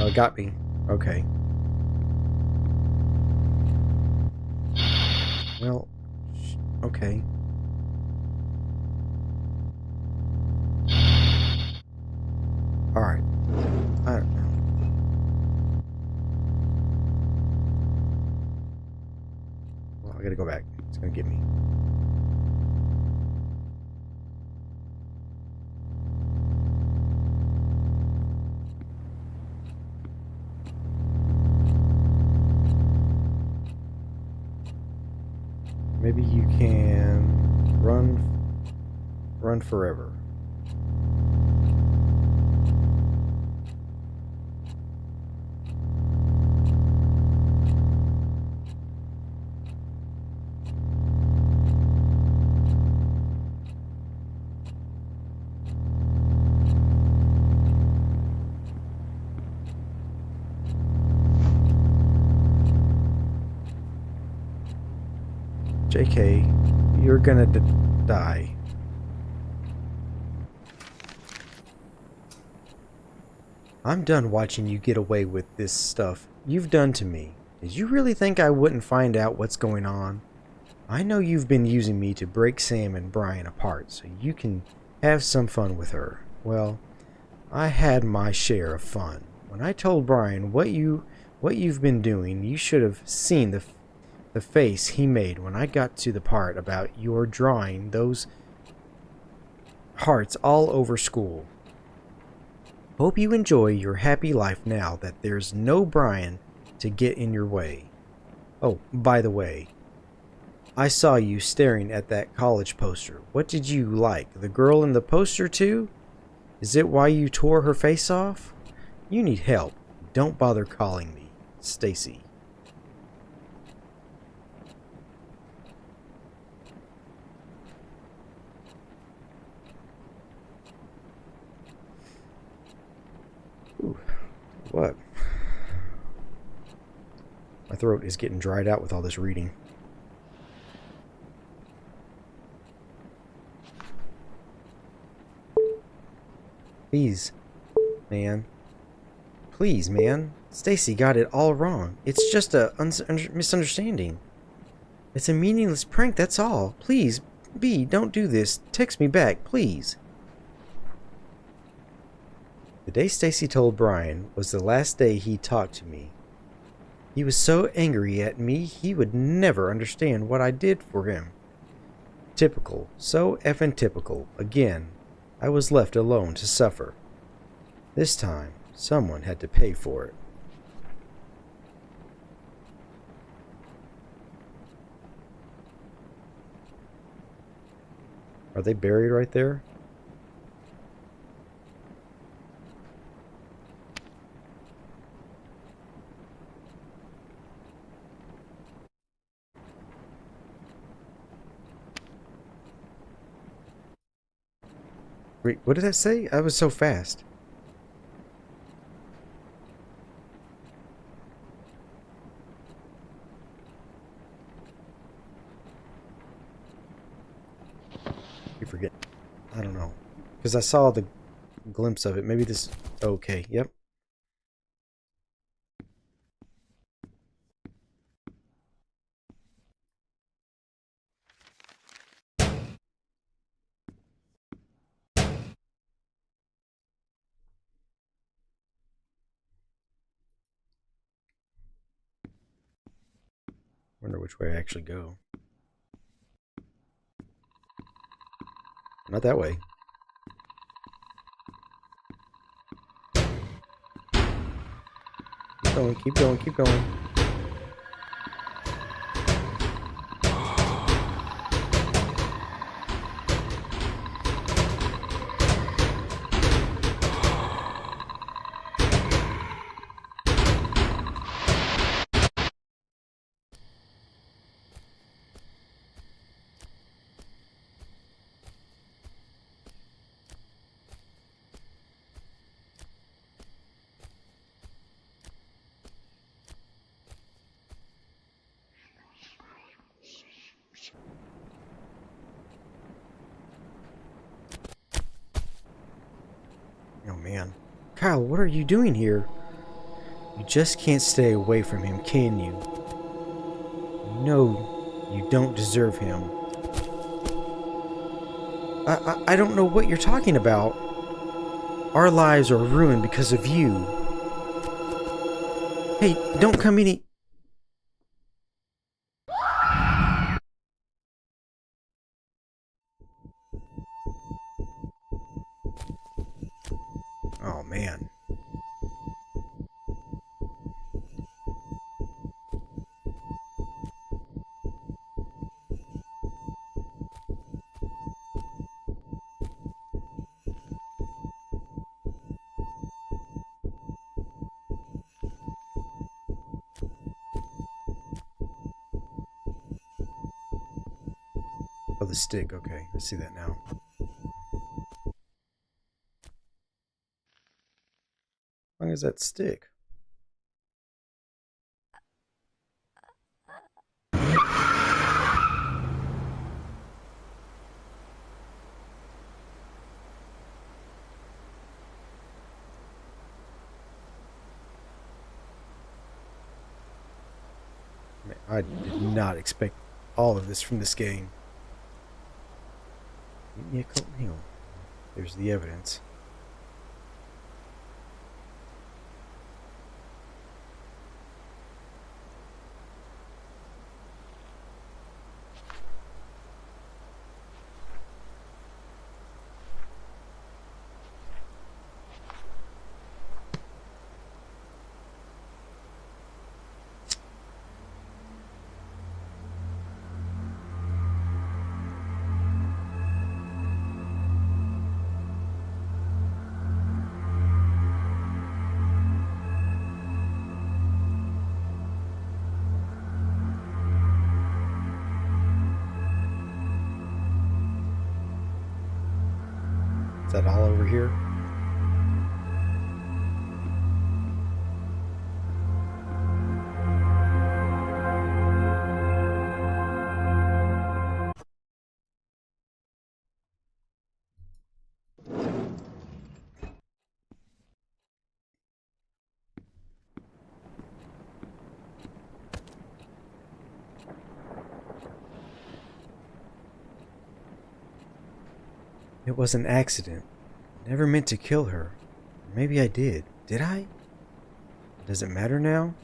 Oh, it got me. Okay. Well, okay. Alright. I don't know. gotta go back. It's gonna get me. Maybe you can run forever. JK, you're gonna die. I'm done watching you get away with this stuff you've done to me. Did you really think I wouldn't find out what's going on? I know you've been using me to break Sam and Brian apart so you can have some fun with her. Well, I had my share of fun. When I told Brian what you've been doing, you should have seen the face he made when I got to the part about your drawing those hearts all over school. Hope you enjoy your happy life now that there's no Brian to get in your way. Oh, by the way, I saw you staring at that college poster. What did you like? The girl in the poster too? Is it why you tore her face off? You need help. Don't bother calling me. Stacy. Ooh, what? My throat is getting dried out with all this reading. Please, man. Please, man. Stacy got it all wrong. It's just a misunderstanding. It's a meaningless prank, that's all. Please, B, don't do this. Text me back, please. The day Stacy told Brian was the last day he talked to me. He was so angry at me he would never understand what I did for him. Typical. So effing typical. Again, I was left alone to suffer. This time, someone had to pay for it. Are they buried right there? Wait, what did that say? I was so fast. You forget. I don't know. Because I saw the glimpse of it. Maybe this... Okay, yep. Wonder which way I actually go. Not that way. Keep going, keep going, keep going. Oh man. Kyle, what are you doing here? You just can't stay away from him, can you? You know you don't deserve him. I don't know what you're talking about. Our lives are ruined because of you. Hey, don't come any... Oh, man. Oh, the stick. Okay, I see that now. How long is that stick? Man, I did not expect all of this from this game. Meet me at Colton Hill. There's the evidence. Is that all over here? It was an accident. I never meant to kill her. Maybe I did. Did I? Does it matter now?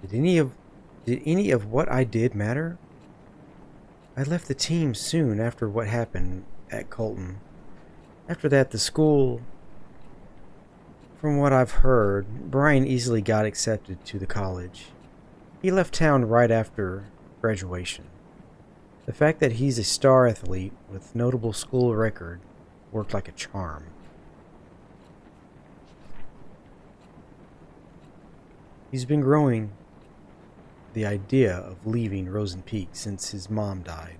Did any of what I did matter? I left the team soon after what happened at Colton. After that, the school, from what I've heard, Brian easily got accepted to the college. He left town right after graduation. The fact that he's a star athlete with notable school record worked like a charm. He's been growing the idea of leaving Rosen Peak since his mom died.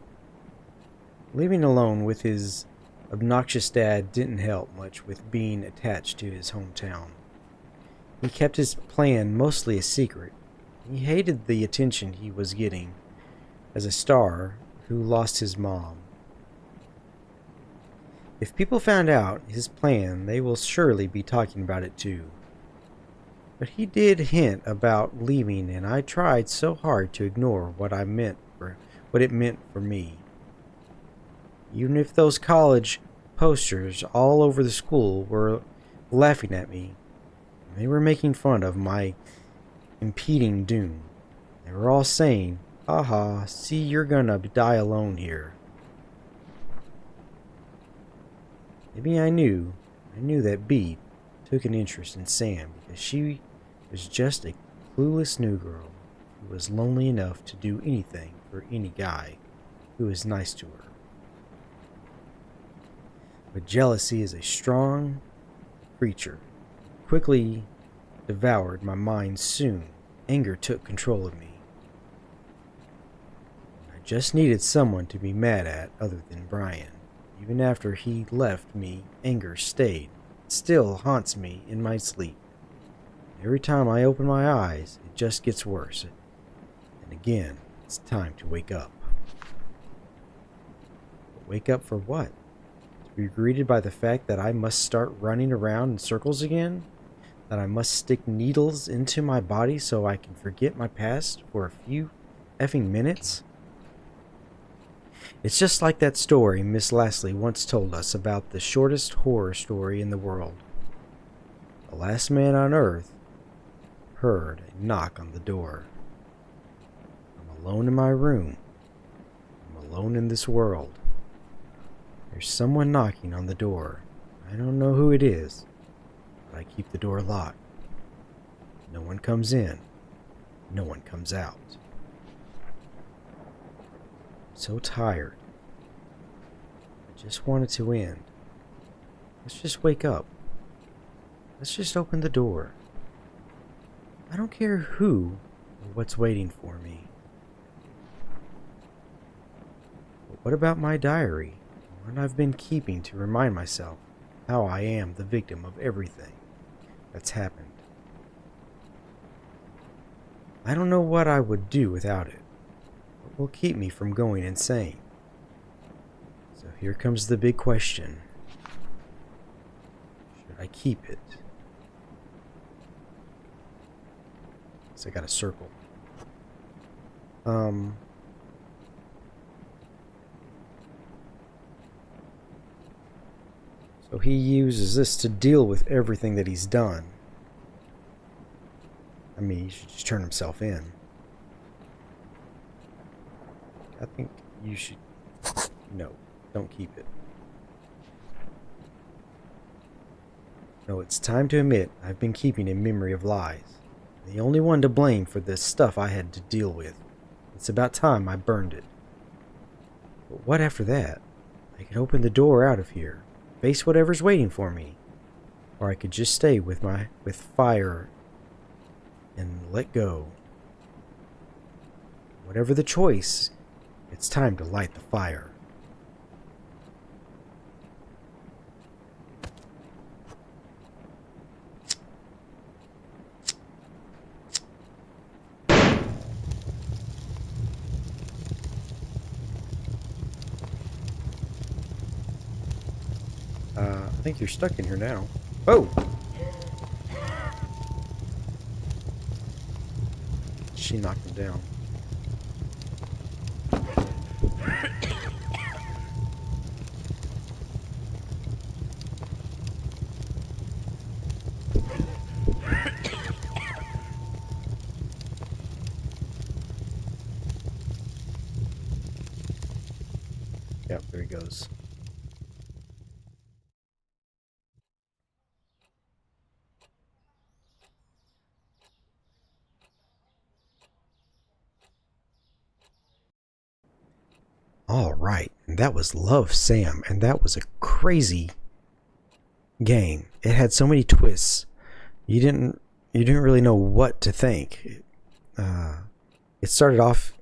Living alone with his obnoxious dad didn't help much with being attached to his hometown. He kept his plan mostly a secret. He hated the attention he was getting as a star who lost his mom. If people found out his plan, they will surely be talking about it too. But he did hint about leaving, and I tried so hard to ignore what it meant for me. Even if those college posters all over the school were laughing at me, they were making fun of my impending doom. They were all saying, "Haha, see, you're gonna die alone here." Maybe I knew that Bee took an interest in Sam because she was just a clueless new girl who was lonely enough to do anything for any guy who was nice to her. But jealousy is a strong creature. It quickly devoured my mind soon. Anger took control of me. I just needed someone to be mad at other than Brian. Even after he left me, anger stayed. It still haunts me in my sleep. Every time I open my eyes, it just gets worse. And again, it's time to wake up. But wake up for what? To be greeted by the fact that I must start running around in circles again? That I must stick needles into my body so I can forget my past for a few effing minutes? It's just like that story Miss Lastly once told us about the shortest horror story in the world. The last man on Earth heard a knock on the door. I'm alone in my room. I'm alone in this world. There's someone knocking on the door. I don't know who it is. but I keep the door locked. No one comes in. No one comes out. I'm so tired. I just want it to end. Let's just wake up. Let's just open the door. I don't care who or what's waiting for me. But what about my diary? One I've been keeping to remind myself how I am the victim of everything that's happened. I don't know what I would do without it. What will keep me from going insane? So here comes the big question. Should I keep it? So I got a circle. So he uses this to deal with everything that he's done. I mean, he should just turn himself in. I think you should... No, don't keep it. No, it's time to admit I've been keeping a memory of lies. The only one to blame for this stuff I had to deal with. It's about time I burned it. But what after that? I could open the door out of here, face whatever's waiting for me. Or I could just stay with fire and let go. Whatever the choice, it's time to light the fire. I think you're stuck in here now. Oh! She knocked him down. Yep, there he goes. All right, and that was Love Sam, and that was a crazy game. It had so many twists. You didn't really know what to think. It started off.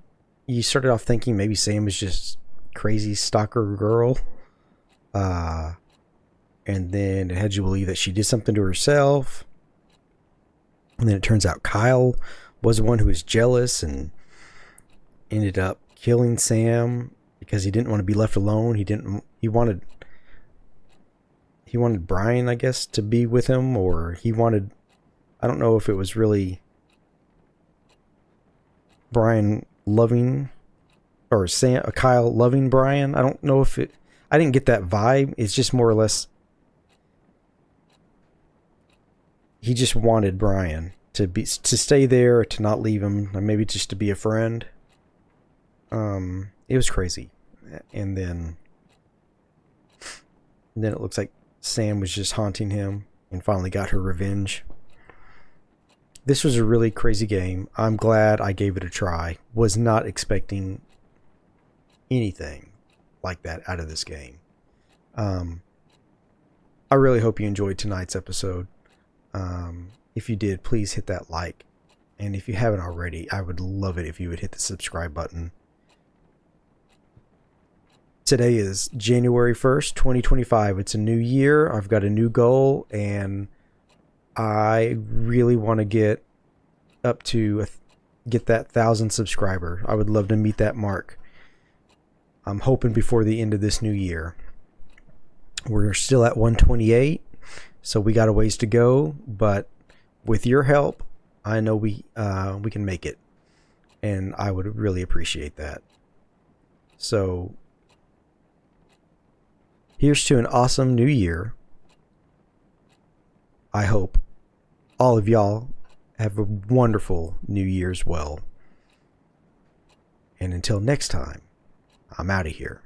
You started off thinking maybe Sam was just crazy stalker girl, and then it had you believe that she did something to herself, and then it turns out Kyle was the one who was jealous and ended up killing Sam because he didn't want to be left alone. He wanted Brian, I guess, to be with him, or he wanted, I don't know if it was really Brian loving, or Kyle loving Brian. I don't know if I didn't get that vibe. It's just more or less he just wanted Brian to stay there, to not leave him, or maybe just to be a friend. It was crazy. And then it looks like Sam was just haunting him and finally got her revenge. This was a really crazy game. I'm glad I gave it a try. Was not expecting anything like that out of this game. I really hope you enjoyed tonight's episode. If you did, please hit that like. And if you haven't already, I would love it if you would hit the subscribe button. Today is January 1st, 2025. It's a new year. I've got a new goal, and I really want to get up to get that 1,000 subscriber. I would love to meet that mark. I'm hoping before the end of this new year. We're still at 128, so we got a ways to go, but with your help, I know we can make it, and I would really appreciate that. So here's to an awesome new year. I hope all of y'all have a wonderful new year as well. And until next time, I'm out of here.